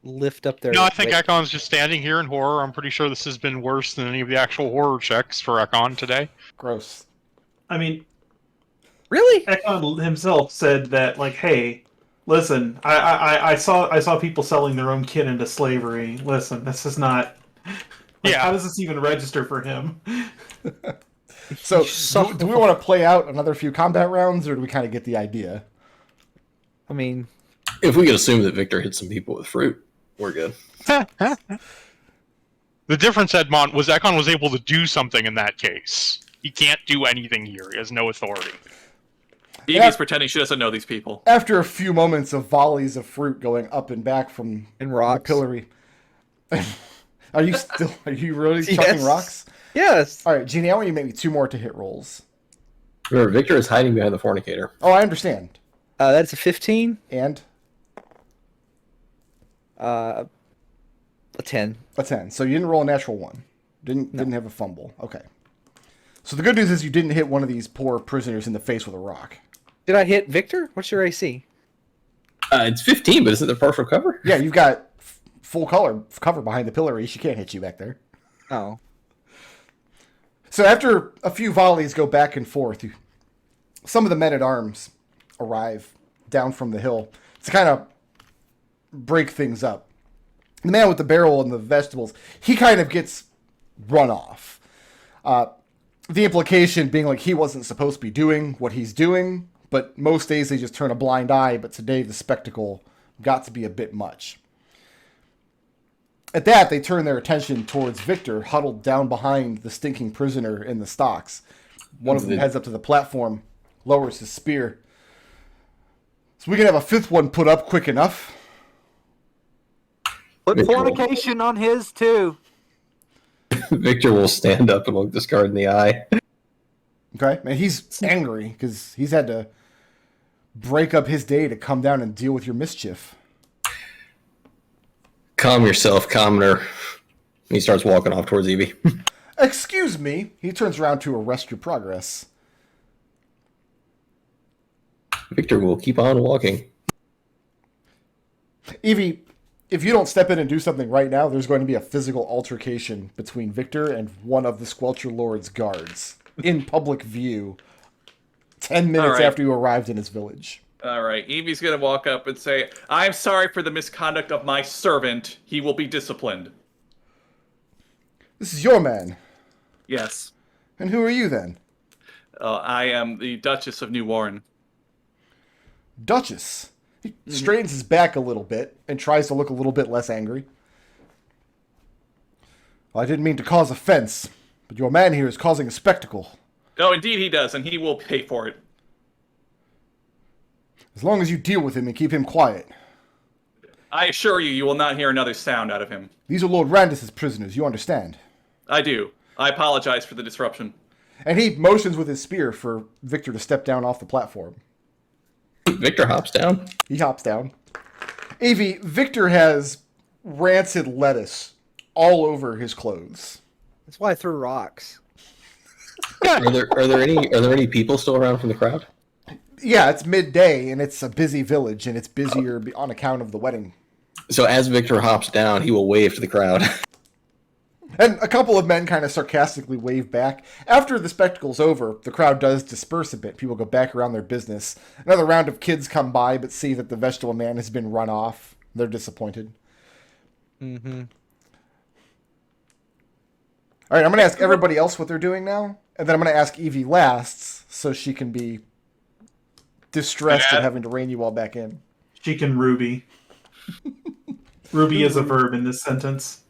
S4: Lift up their...
S6: No, I think
S4: wait.
S6: Ekon's just standing here in horror. I'm pretty sure this has been worse than any of the actual horror checks for Ekon today.
S3: Gross.
S1: I mean,
S4: Really?
S1: Ekon himself said that, like, hey, listen, I saw people selling their own kin into slavery. Listen, this is not. Like,
S6: Yeah.
S1: How does this even register for him?
S3: So, do we want to play out another few combat rounds, or do we kind of get the idea?
S4: I mean,
S2: If we could assume that Victor hit some people with fruit, we're good.
S6: The difference, Edmont, was Ekon was able to do something in that case. He can't do anything here. He has no authority.
S5: Evie's pretending she doesn't know these people.
S3: After a few moments of volleys of fruit going up and back from
S4: and
S3: the
S4: rocks.
S3: pillory, are you really chucking
S4: Yes.
S3: rocks?
S4: Yes.
S3: All right, Jeannie, I want you to make me 2 more to hit rolls.
S2: Remember, Victor is hiding behind the fornicator.
S3: Oh, I understand.
S4: That's a 15.
S3: And
S4: A 10.
S3: a 10. So you didn't roll a natural 1. Didn't have a fumble. Okay. So the good news is you didn't hit one of these poor prisoners in the face with a rock.
S4: Did I hit Victor? What's your AC?
S2: It's 15, but isn't there partial cover?
S3: Yeah, you've got full cover behind the pillory. She can't hit you back there.
S4: Oh.
S3: So after a few volleys go back and forth, some of the men-at-arms arrive down from the hill to kind of break things up. The man with the barrel and the vegetables, he kind of gets run off. The implication being like he wasn't supposed to be doing what he's doing, but most days they just turn a blind eye, but today the spectacle got to be a bit much. At that, they turn their attention towards Victor, huddled down behind the stinking prisoner in the stocks. One of them heads up to the platform, lowers his spear. So we can have a 5th one put up quick enough.
S7: Put
S2: Victor will-
S7: fornication on his too.
S2: Victor will stand up and look this guard in the eye.
S3: Okay? And he's angry because he's had to break up his day to come down and deal with your mischief.
S2: Calm yourself, commoner. And he starts walking off towards Evie.
S3: Excuse me. He turns around to arrest your progress.
S2: Victor will keep on walking.
S3: Evie, if you don't step in and do something right now, there's going to be a physical altercation between Victor and one of the Squelcher Lord's guards in public view 10 minutes
S5: right.
S3: after you arrived in his village.
S5: All right, Evie's gonna walk up and say, "I'm sorry for the misconduct of my servant. He will be disciplined."
S3: This is your man.
S5: Yes,
S3: And who are you then?
S5: I am the Duchess of New Warren.
S3: Duchess. He straightens his back a little bit and tries to look a little bit less angry. Well, I didn't mean to cause offense, but your man here is causing a spectacle.
S5: Oh, indeed he does, and he will pay for it.
S3: As long as you deal with him and keep him quiet.
S5: I assure you, you will not hear another sound out of him.
S3: These are Lord Randus's prisoners, you understand.
S5: I do. I apologize for the disruption.
S3: And he motions with his spear for Victor to step down off the platform.
S2: Victor hops down.
S3: He hops down. Evie, Victor has rancid lettuce all over his clothes.
S4: That's why I threw rocks.
S2: Are there any people still around from the crowd?
S3: Yeah, it's midday, and it's a busy village, and it's busier on account of the wedding.
S2: So as Victor hops down, he will wave to the crowd.
S3: And a couple of men kind of sarcastically wave back. After the spectacle's over, the crowd does disperse a bit. People go back around their business. Another round of kids come by, but see that the vegetable man has been run off. They're disappointed.
S4: Mm-hmm.
S3: All right, I'm going to ask everybody else what they're doing now, and then I'm going to ask Evie last, so she can be distressed at having to rein you all back in.
S1: She can Ruby. Ruby is a verb in this sentence.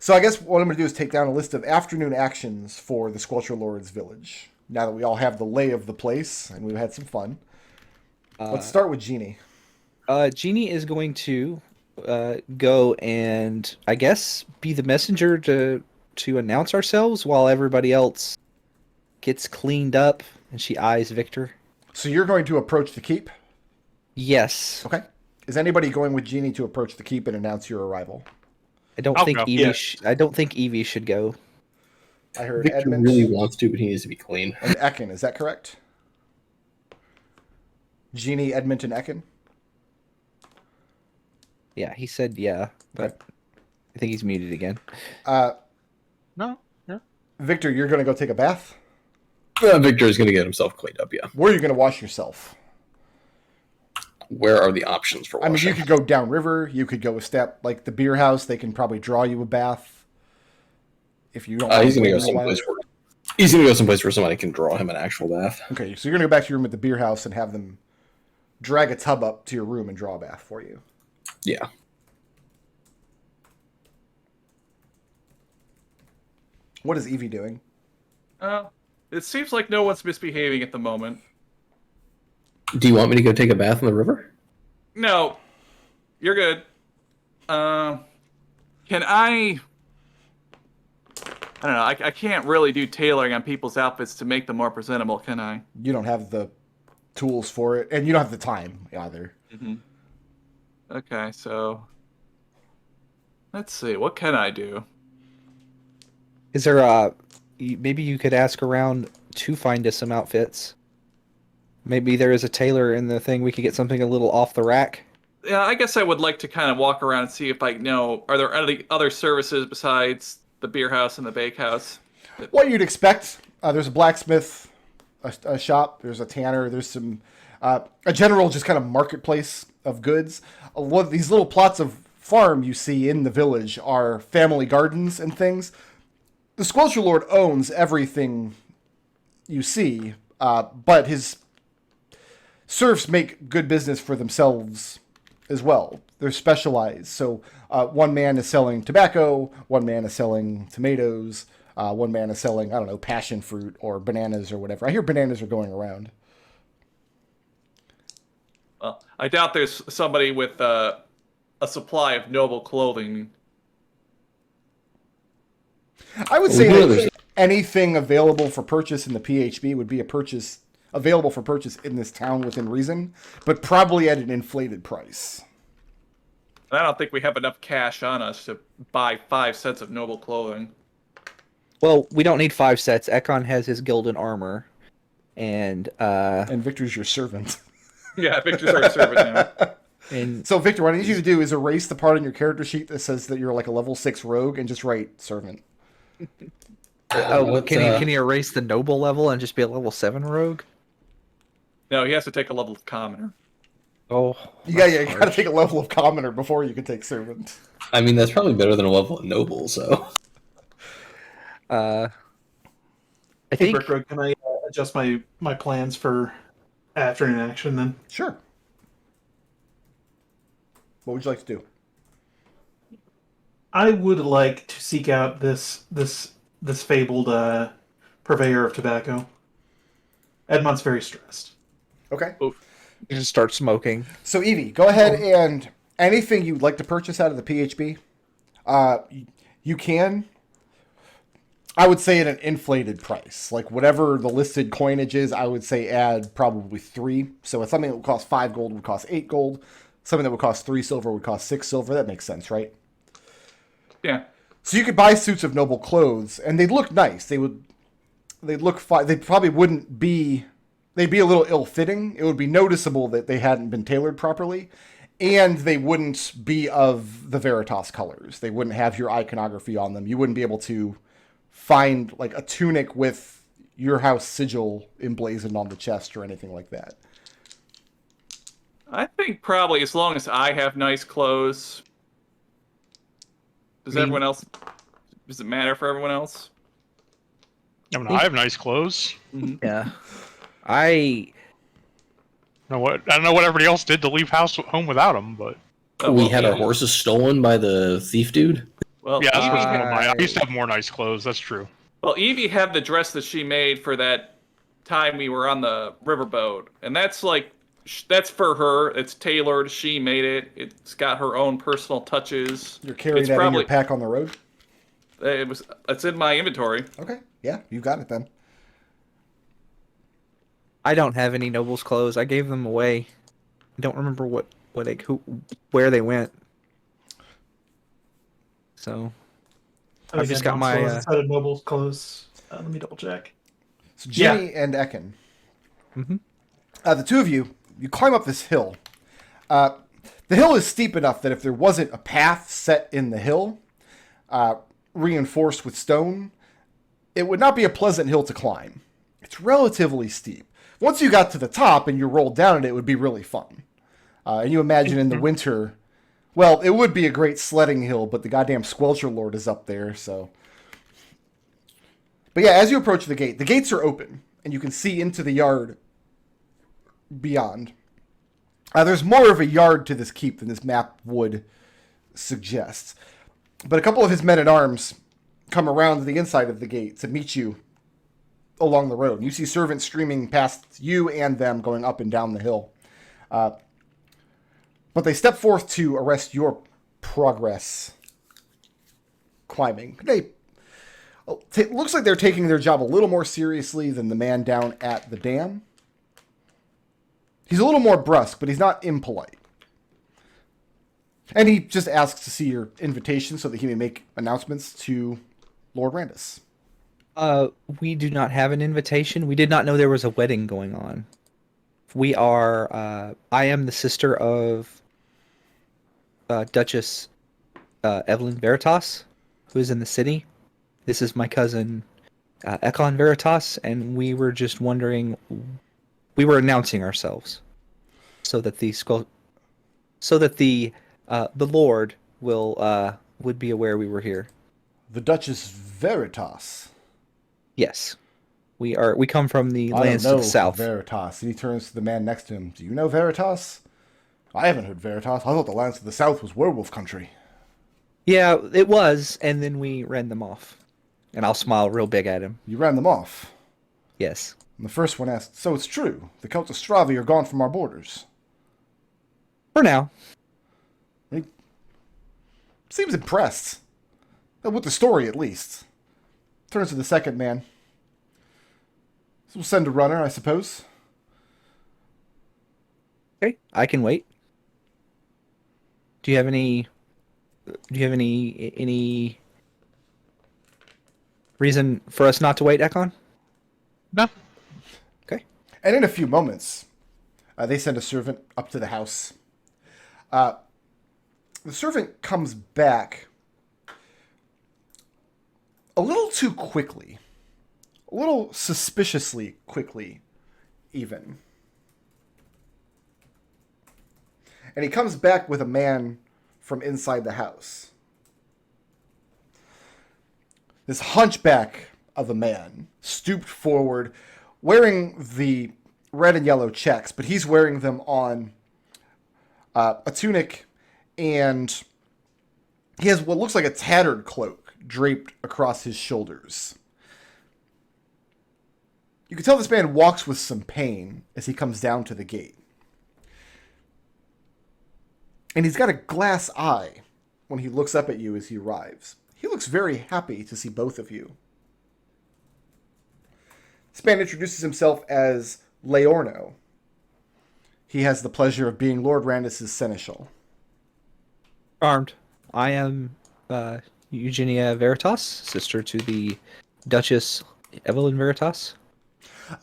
S3: So I guess what I'm going to do is take down a list of afternoon actions for the Squelcher Lord's village. Now that we all have the lay of the place, and we've had some fun. Let's start with Jeannie.
S4: Jeannie is going to go and, I guess, be the messenger to announce ourselves while everybody else gets cleaned up, and she eyes Victor.
S3: So you're going to approach the keep?
S4: Yes.
S3: Okay. Is anybody going with Jeannie to approach the keep and announce your arrival?
S4: I don't
S6: I'll
S4: think
S6: go.
S4: Evie.
S1: Yeah.
S4: I don't think Evie should go.
S3: I heard
S2: Victor
S3: Edmont
S2: really wants to, but he needs to be clean.
S3: and Ekon. Is that correct? Jeannie, Edmont, and Ekon?
S4: Yeah, he said yeah, but I think he's muted again.
S6: No.
S3: Victor, you're going to go take a bath?
S2: Victor is going to get himself cleaned up, yeah.
S3: Where are you going to wash yourself?
S2: Where are the options for
S3: I
S2: washing?
S3: mean, you could go downriver. You could go a step like the beer house. They can probably draw you a bath. If you don't,
S2: He's going to go
S3: wait a while.
S2: someplace where he's going to go someplace where somebody can draw him an actual bath.
S3: Okay, so you're going to go back to your room at the beer house and have them drag a tub up to your room and draw a bath for you.
S2: Yeah.
S3: What is Evie doing?
S5: It seems like no one's misbehaving at the moment.
S2: Do you want me to go take a bath in the river?
S5: No, you're good. Can I don't know. I can't really do tailoring on people's outfits to make them more presentable, can I?
S3: You don't have the tools for it, and you don't have the time either.
S5: Mm-hmm. Okay, so let's see. What can I do?
S4: Is there maybe you could ask around to find us some outfits? Maybe there is a tailor in the thing. We could get something a little off the rack.
S5: Yeah, I guess I would like to kind of walk around and see if I know. Are there any other services besides the beer house and the bakehouse?
S3: What you'd expect. There's a blacksmith, a shop. There's a tanner. There's some a general just kind of marketplace of goods. A lot of these little plots of farm you see in the village are family gardens and things. The Squelcher Lord owns everything you see, but his serfs make good business for themselves as well. They're specialized. So one man is selling tobacco, one man is selling tomatoes, one man is selling, I don't know, passion fruit or bananas or whatever. I hear bananas are going around.
S5: Well, I doubt there's somebody with a supply of noble clothing.
S3: I would
S2: Well,
S3: say
S2: we know
S3: that
S2: there's-
S3: anything available for purchase in the PHB would be a purchase available for purchase in this town within reason, but probably at an inflated price.
S5: I don't think we have enough cash on us to buy 5 sets of noble clothing.
S4: Well, we don't need 5 sets. Ekon has his gilded armor, and
S3: And Victor's your servant.
S5: Yeah, Victor's our servant now.
S4: and
S3: So, Victor, what I need you to do is erase the part on your character sheet that says that you're like a level 6 rogue and just write servant.
S4: can he erase the noble level and just be a level 7 rogue?
S5: No, he has to take a level of commoner.
S4: Oh,
S3: You gotta take a level of commoner before you can take servant.
S2: I mean, that's probably better than a level of noble, so.
S4: I
S1: Hey,
S4: think
S1: Brickroad, can I adjust my plans for afternoon action then?
S3: Sure. What would you like to do?
S1: I would like to seek out this fabled purveyor of tobacco. Edmont's very stressed.
S3: Okay.
S4: you just start smoking.
S3: So, Evie, go ahead and anything you'd like to purchase out of the PHB, you can. I would say at an inflated price. Like whatever the listed coinage is, I would say add probably 3. So if something that would cost 5 gold would cost 8 gold. Something that would cost 3 silver would cost 6 silver. That makes sense, right?
S5: Yeah.
S3: So you could buy suits of noble clothes, and they'd look nice. They'd look fine. They probably wouldn't be. They'd be a little ill-fitting. It would be noticeable that they hadn't been tailored properly, and they wouldn't be of the Veritas colors. They wouldn't have your iconography on them. You wouldn't be able to find like a tunic with your house sigil emblazoned on the chest or anything like that.
S5: I think probably as long as I have nice clothes. Does everyone else? Does it matter for everyone else?
S6: I mean, I have nice clothes.
S4: Yeah. I
S6: I don't know what everybody else did to leave home without them, but
S2: We had our horses stolen by the thief dude.
S5: Well,
S6: yeah, that's
S5: Evie,
S6: one of my. I used to have more nice clothes. That's true.
S5: well, Evie had the dress that she made for that time we were on the riverboat, and that's like that's for her. It's tailored. She made it. It's got her own personal touches.
S3: You're carrying
S5: It's
S3: that in
S5: probably-
S3: your pack on the road?
S5: It's in my inventory.
S3: Okay. Yeah, you got it then.
S4: I don't have any nobles clothes. I gave them away. I don't remember where they went. So I just got my
S1: set of nobles clothes. Let me double check.
S3: So Jimmy and Ekon.
S4: Mhm.
S3: The two of you climb up this hill. The hill is steep enough that if there wasn't a path set in the hill, reinforced with stone, it would not be a pleasant hill to climb. It's relatively steep. Once you got to the top and you rolled down it would be really fun. And you imagine in the winter, well, it would be a great sledding hill, but the goddamn Squelcher Lord is up there, so. But yeah, as you approach the gates are open, and you can see into the yard beyond. There's more of a yard to this keep than this map would suggest. But a couple of his men-at-arms come around to the inside of the gate to meet you along the road. You see servants streaming past you and them going up and down the hill. But they step forth to arrest your progress climbing. It looks like they're taking their job a little more seriously than the man down at the dam. He's a little more brusque, but he's not impolite. And he just asks to see your invitation so that he may make announcements to Lord Randus.
S4: We do not have an invitation. We did not know there was a wedding going on. We are. I am the sister of Duchess Evelyn Veritas, who is in the city. This is my cousin Ekon Veritas, and we were just wondering. We were announcing ourselves, so that the Lord would be aware we were here.
S3: The Duchess Veritas.
S4: Yes, we are. We come from the
S3: I
S4: lands
S3: don't know
S4: to the south.
S3: Veritas. And he turns to the man next to him. Do you know Veritas? I haven't heard Veritas. I thought the lands to the south was werewolf country.
S4: Yeah, it was, and then we ran them off. And I'll smile real big at him.
S3: You ran them off.
S4: Yes.
S3: And the first one asked, so it's true. The Celts of Stravi are gone from our borders.
S4: For now.
S3: He seems impressed. With the story, at least. Turns to the second man. So we'll send a runner, I suppose.
S4: Okay, I can wait. Do you have any reason for us not to wait, Ekon?
S6: No.
S4: Okay.
S3: And in a few moments, they send a servant up to the house. The servant comes back a little too quickly. A little suspiciously quickly, even. And he comes back with a man from inside the house. This hunchback of a man, stooped forward, wearing the red and yellow checks, but he's wearing them on a tunic, and he has what looks like a tattered cloak draped across his shoulders. You can tell this man walks with some pain as he comes down to the gate. And he's got a glass eye when he looks up at you as he arrives. He looks very happy to see both of you. This man introduces himself as Leorno. He has the pleasure of being Lord Randus' seneschal.
S4: Armed. I am Eugenia Veritas, sister to the Duchess Evelyn Veritas.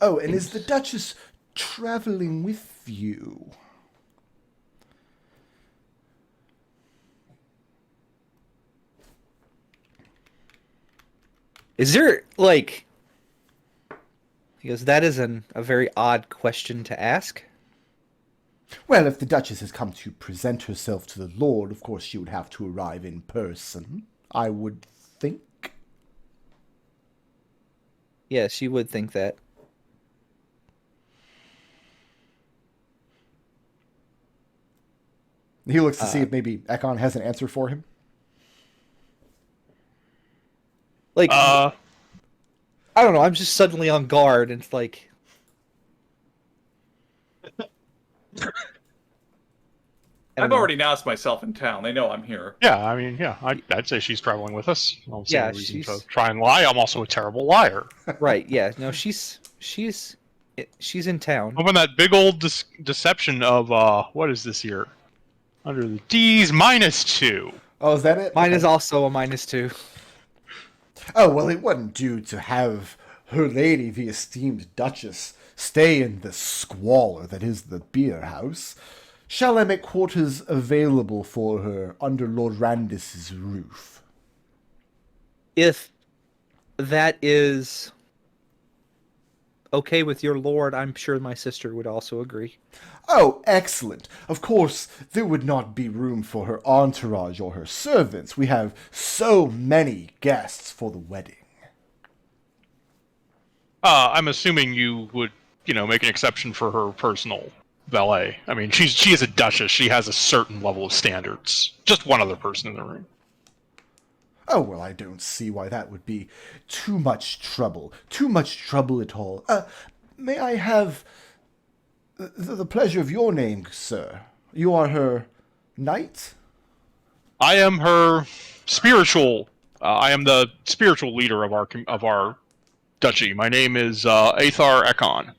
S3: Oh, and is the Duchess traveling with you?
S4: Is there, like... Because that is a very odd question to ask.
S3: Well, if the Duchess has come to present herself to the Lord, of course she would have to arrive in person, I would think.
S4: Yeah, she would think that.
S3: He looks to see if maybe Ekon has an answer for him.
S4: Like, I don't know, I'm just suddenly on guard, and it's like...
S5: I've already announced myself in town. They know I'm here.
S6: Yeah, I mean, yeah, I'd say she's traveling with us. I don't see
S4: Yeah,
S6: any reason
S4: she's-
S6: to try and lie. I'm also a terrible liar.
S4: Right, yeah. No, she's in town.
S6: Open that big old deception of, what is this here? Under the D's, -2.
S3: Oh, is that it?
S4: Mine
S3: Okay.
S4: is also a -2.
S3: Oh, well, it wouldn't do to have her lady, the esteemed Duchess, stay in the squalor that is the beer house. Shall I make quarters available for her under Lord Randus's roof?
S4: If that is okay with your lord, I'm sure my sister would also agree.
S3: Oh, excellent. Of course, there would not be room for her entourage or her servants. We have so many guests for the wedding.
S6: I'm assuming you would, make an exception for her personal valet. I mean, she is a duchess. She has a certain level of standards. Just one other person in the room.
S3: Oh, well, I don't see why that would be too much trouble. Too much trouble at all. May I have the pleasure of your name, sir? You are her knight?
S6: I am her spiritual. I am the spiritual leader of our duchy. My name is Athar Ekon.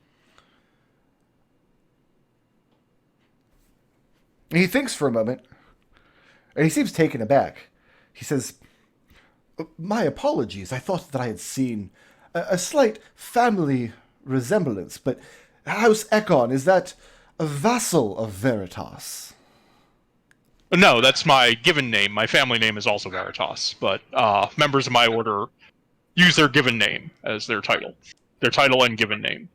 S3: He thinks for a moment, and he seems taken aback. He says, "My apologies. I thought that I had seen a slight family resemblance, but House Ekon, is that a vassal of Veritas?"
S6: No, that's my given name. My family name is also Veritas, but members of my order use their given name as their title and given name.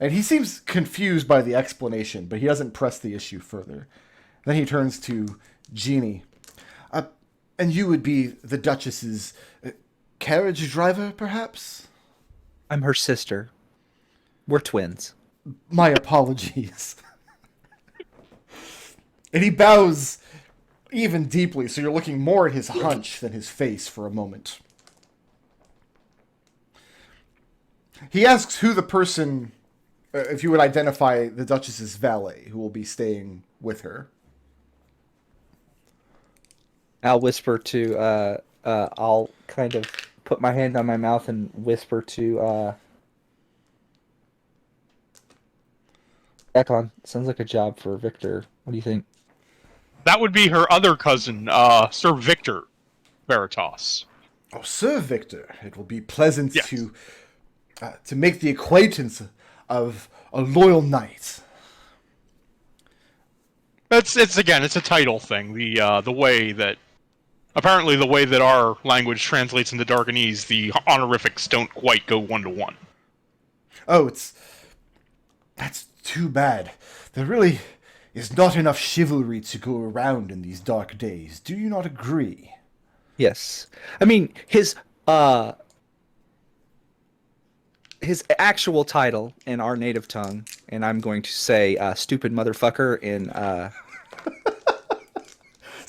S3: And he seems confused by the explanation, but he doesn't press the issue further. Then he turns to Jeannie. And you would be the Duchess's carriage driver, perhaps?
S4: I'm her sister. We're twins.
S3: My apologies. And he bows even deeply, so you're looking more at his hunch than his face for a moment. He asks who the person, if you would identify the Duchess's valet, who will be staying with her.
S4: I'll whisper to, I'll kind of put my hand on my mouth and whisper to, Ekon. Sounds like a job for Victor. What do you think?
S6: That would be her other cousin, Sir Victor Veritas.
S3: Oh, Sir Victor, it will be pleasant
S6: Yes.
S3: to make the acquaintance of a loyal knight.
S6: It's a title thing. The way that our language translates into Darkanese, the honorifics don't quite go 1-to-1.
S3: Oh, that's too bad. There really is not enough chivalry to go around in these dark days. Do you not agree?
S4: Yes. I mean, his actual title in our native tongue, and I'm going to say stupid motherfucker in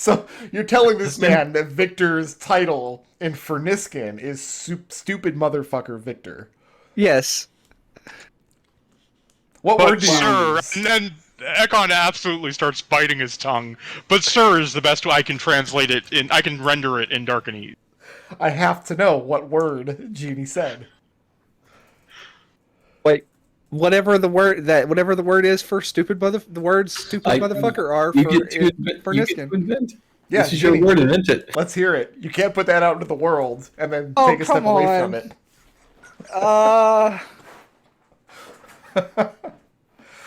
S3: So you're telling this man that Victor's title in Ferniscan is stupid motherfucker Victor.
S4: Yes.
S3: What
S6: But
S3: word do you
S6: sir,
S3: use?
S6: and Ekon absolutely starts biting his tongue, but "sir" is the best way I can translate it. I can render it in Darkenese.
S3: I have to know what word Genie said.
S4: Wait, whatever the word is for stupid the words stupid motherfucker are
S2: You
S4: for
S2: get to invent.
S4: for
S2: You get
S4: Niskin.
S2: to invent.
S3: Yeah,
S2: This is
S3: Genie,
S2: your word. Invent it.
S3: let's hear it. You can't put that out into the world and then
S4: Oh,
S3: take a step
S4: come
S3: away
S4: on.
S3: from it.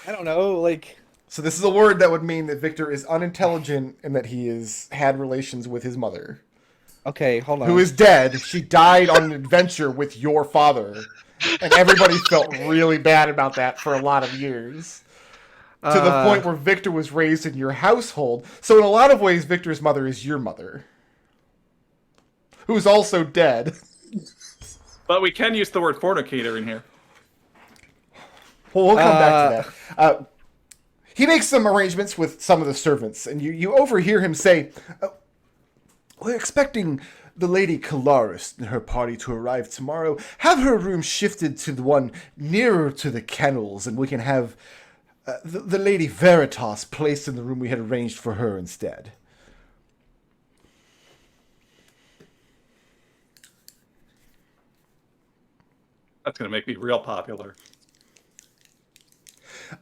S4: I don't know, like.
S3: So this is a word that would mean that Victor is unintelligent and that he has had relations with his mother,
S4: Okay, hold on.
S3: who is dead. She died on an adventure with your father, and everybody felt really bad about that for a lot of years. To the point where Victor was raised in your household. So in a lot of ways, Victor's mother is your mother, who's also dead.
S5: But we can use the word fornicator in here.
S3: Well, we'll come back to that. He makes some arrangements with some of the servants, and you overhear him say, "We're expecting the Lady Cyris and her party to arrive tomorrow. Have her room shifted to the one nearer to the kennels, and we can have the Lady Veritas placed in the room we had arranged for her instead."
S5: That's going to make me real popular.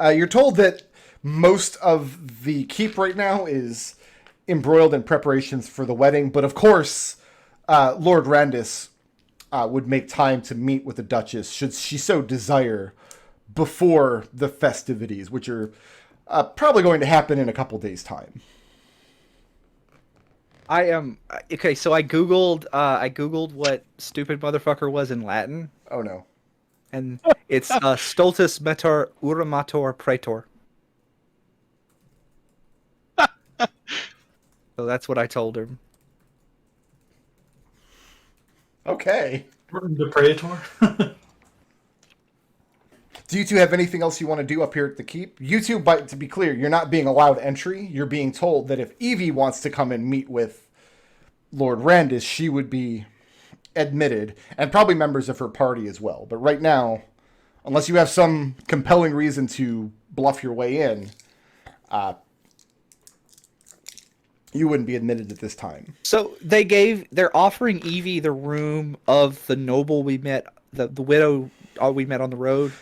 S3: You're told that most of the keep right now is embroiled in preparations for the wedding, but of course, Lord Randis would make time to meet with the Duchess, should she so desire, before the festivities, which are probably going to happen in a couple days' time.
S4: I am okay. So I googled what stupid motherfucker was in Latin,
S3: Oh no.
S4: and it's stultus metor uramator praetor. So that's what I told him.
S3: Okay.
S1: The Praetor.
S3: Do you two have anything else you want to do up here at the keep? You two, but to be clear, you're not being allowed entry. You're being told that if Evie wants to come and meet with Lord Randis, she would be admitted, and probably members of her party as well. But right now, unless you have some compelling reason to bluff your way in, you wouldn't be admitted at this time.
S4: So they're offering Evie the room of the noble we met, the widow we met on the road.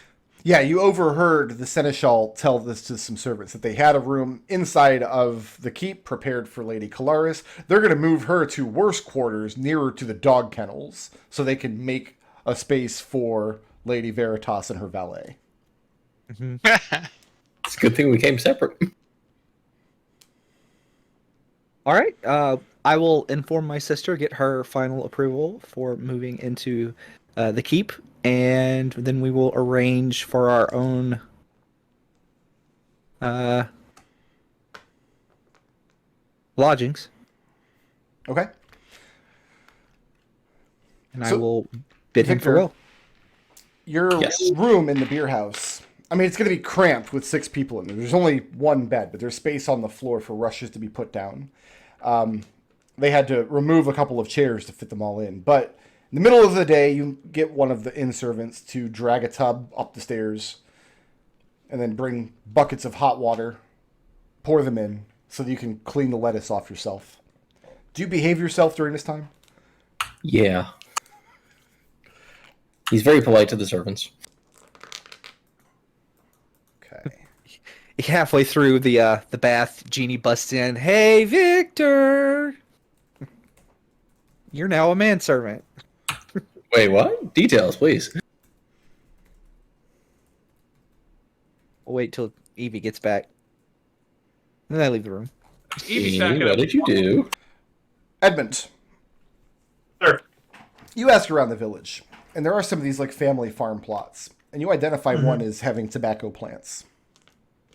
S3: Yeah, you overheard the Seneschal tell this to some servants, that they had a room inside of the keep prepared for Lady Cyris. They're going to move her to worse quarters nearer to the dog kennels so they can make a space for Lady Veritas and her valet.
S2: It's a good thing we came separate.
S4: All right. I will inform my sister, get her final approval for moving into the keep, and then we will arrange for our own lodgings.
S3: Okay?
S4: And
S3: So,
S4: I will bid him
S3: Victor,
S4: farewell.
S3: Your
S2: Yes.
S3: room in the beer house, I mean, it's going to be cramped with 6 people in there. There's only one bed, but there's space on the floor for rushes to be put down. They had to remove a couple of chairs to fit them all in. But in the middle of the day, you get one of the inn servants to drag a tub up the stairs and then bring buckets of hot water, pour them in so that you can clean the lettuce off yourself. Do you behave yourself during this time?
S2: Yeah. He's very polite to the servants.
S3: Okay.
S4: Halfway through the bath, Genie busts in. Hey, Victor! You're now a manservant.
S2: Wait, what? Details, please.
S4: We'll wait till Evie gets back. And then I leave the room.
S5: Evie's not
S2: What
S5: gonna.
S2: did you do?
S3: Edmont,
S1: Sure.
S3: you ask around the village, and there are some of these like family farm plots, and you identify one as having tobacco plants.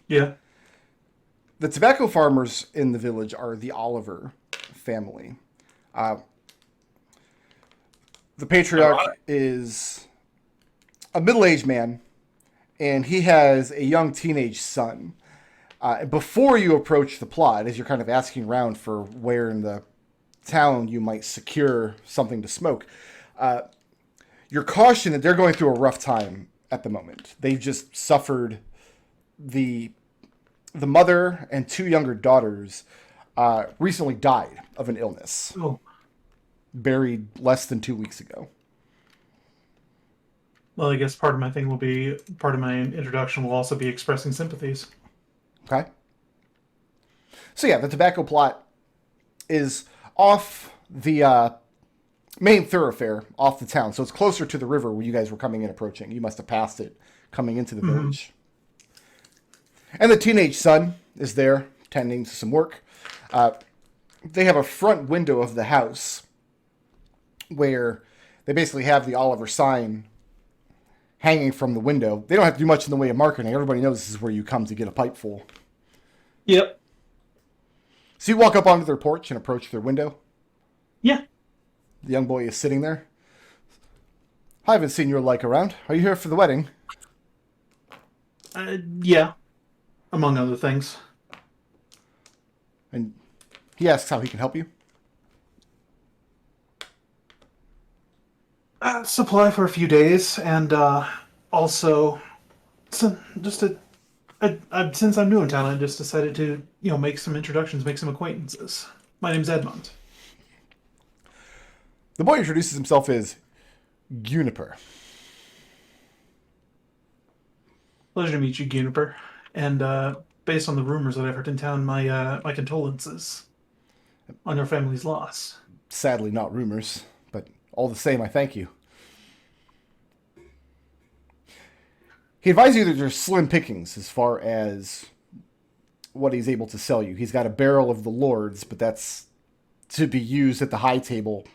S1: Yeah.
S3: The tobacco farmers in the village are the Oliver family. The patriarch is a middle-aged man, and he has a young teenage son. Before you approach the plot, as you're kind of asking around for where in the town you might secure something to smoke, you're cautioned that they're going through a rough time at the moment. They've just suffered the the mother and 2 younger daughters recently died of an illness,
S1: Oh,
S3: buried less than 2 weeks ago.
S1: well, I guess part of my introduction will also be expressing sympathies.
S3: Okay. So yeah, the tobacco plot is off the main thoroughfare, off the town. So it's closer to the river where you guys were coming in approaching. You must have passed it coming into the village. And the teenage son is there tending to some work. They have a front window of the house where they basically have the Oliver sign hanging from the window. They don't have to do much in the way of marketing. Everybody knows this is where you come to get a pipe full.
S1: Yep.
S3: So you walk up onto their porch and approach their window.
S1: Yeah.
S3: The young boy is sitting there. I haven't seen your like around. Are you here for the wedding?
S1: Yeah. Among other things.
S3: And he asks how he can help you.
S1: Supply for a few days, and also, since I'm new in town, I just decided to, make some introductions, make some acquaintances. My name's Edmont.
S3: The boy introduces himself as Juniper.
S1: Pleasure to meet you, Juniper. And based on the rumors that I've heard in town, my condolences on your family's loss.
S3: Sadly, not rumors, but all the same, I thank you. He advises you that there's slim pickings as far as what he's able to sell you. He's got a barrel of the Lords, but that's to be used at the high table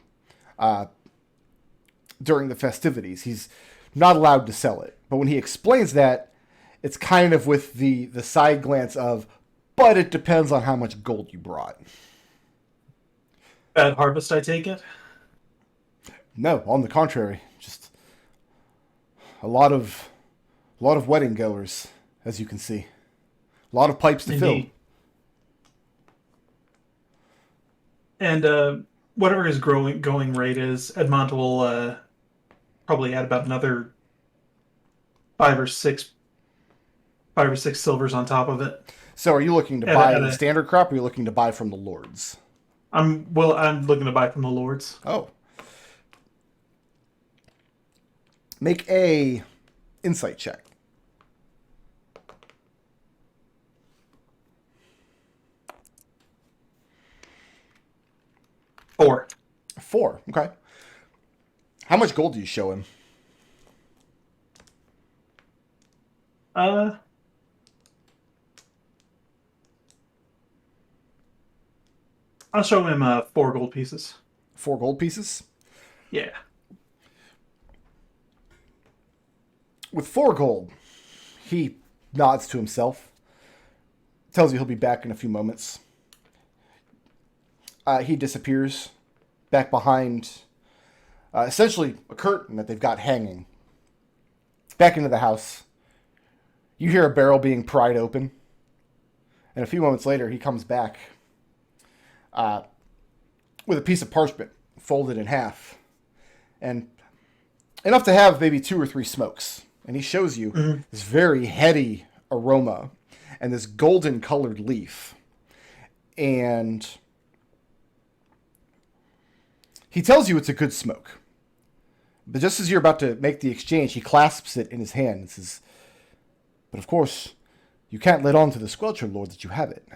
S3: during the festivities. He's not allowed to sell it. But when he explains that, it's kind of with the side glance of, but it depends on how much gold you brought.
S1: Bad harvest, I take it?
S3: No, on the contrary. Just a lot of wedding goers, as you can see. A lot of pipes to
S1: Indeed. Fill. And whatever his going rate is, Edmont will probably add about another five or six silvers on top of it.
S3: So are you looking to buy the standard crop, or are you looking to buy from the Lords?
S1: I'm looking to buy from the Lords.
S3: Oh. Make a insight check.
S1: 4.
S3: 4. Okay. How much gold do you show him?
S1: I'll show him 4 gold pieces.
S3: 4 gold pieces?
S1: Yeah.
S3: With 4 gold, he nods to himself, tells you he'll be back in a few moments. He disappears back behind essentially a curtain that they've got hanging. Back into the house. You hear a barrel being pried open. And a few moments later, he comes back with a piece of parchment folded in half. And enough to have maybe 2 or 3 smokes. And he shows you this very heady aroma and this golden colored leaf. And he tells you it's a good smoke. But just as you're about to make the exchange, he clasps it in his hand and says, "But of course, you can't let on to the Squelcher Lord that you have it."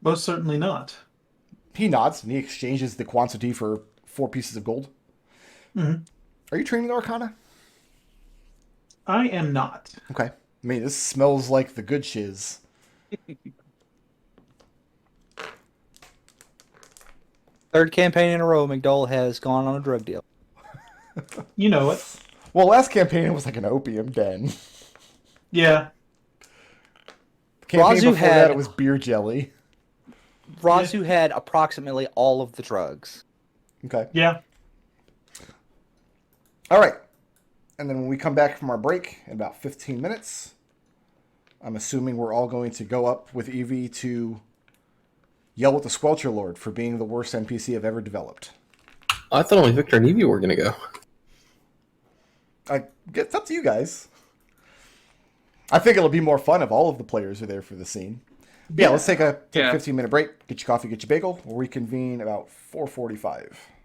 S1: Most certainly not.
S3: He nods and he exchanges the quantity for 4 pieces of gold.
S1: Mm-hmm.
S3: Are you training Arcana?
S1: I am not.
S3: Okay. I mean, this smells like the good shiz.
S4: Third campaign in a row, McDohl has gone on a drug deal.
S1: You know it.
S3: Well, last campaign it was like an opium den.
S1: Yeah.
S3: The campaign
S4: Razu
S3: before that it was beer jelly.
S4: Razu had approximately all of the drugs.
S3: Okay.
S1: Yeah.
S3: All right. And then when we come back from our break in about 15 minutes, I'm assuming we're all going to go up with Evie to yell at the Squelcher Lord for being the worst NPC I've ever developed.
S2: I thought only Victor and Evie were going to go.
S3: It's up to you guys. I think it'll be more fun if all of the players are there for the scene. But yeah, let's take a 15-minute break. Get your coffee, get your bagel. We'll reconvene about 4:45.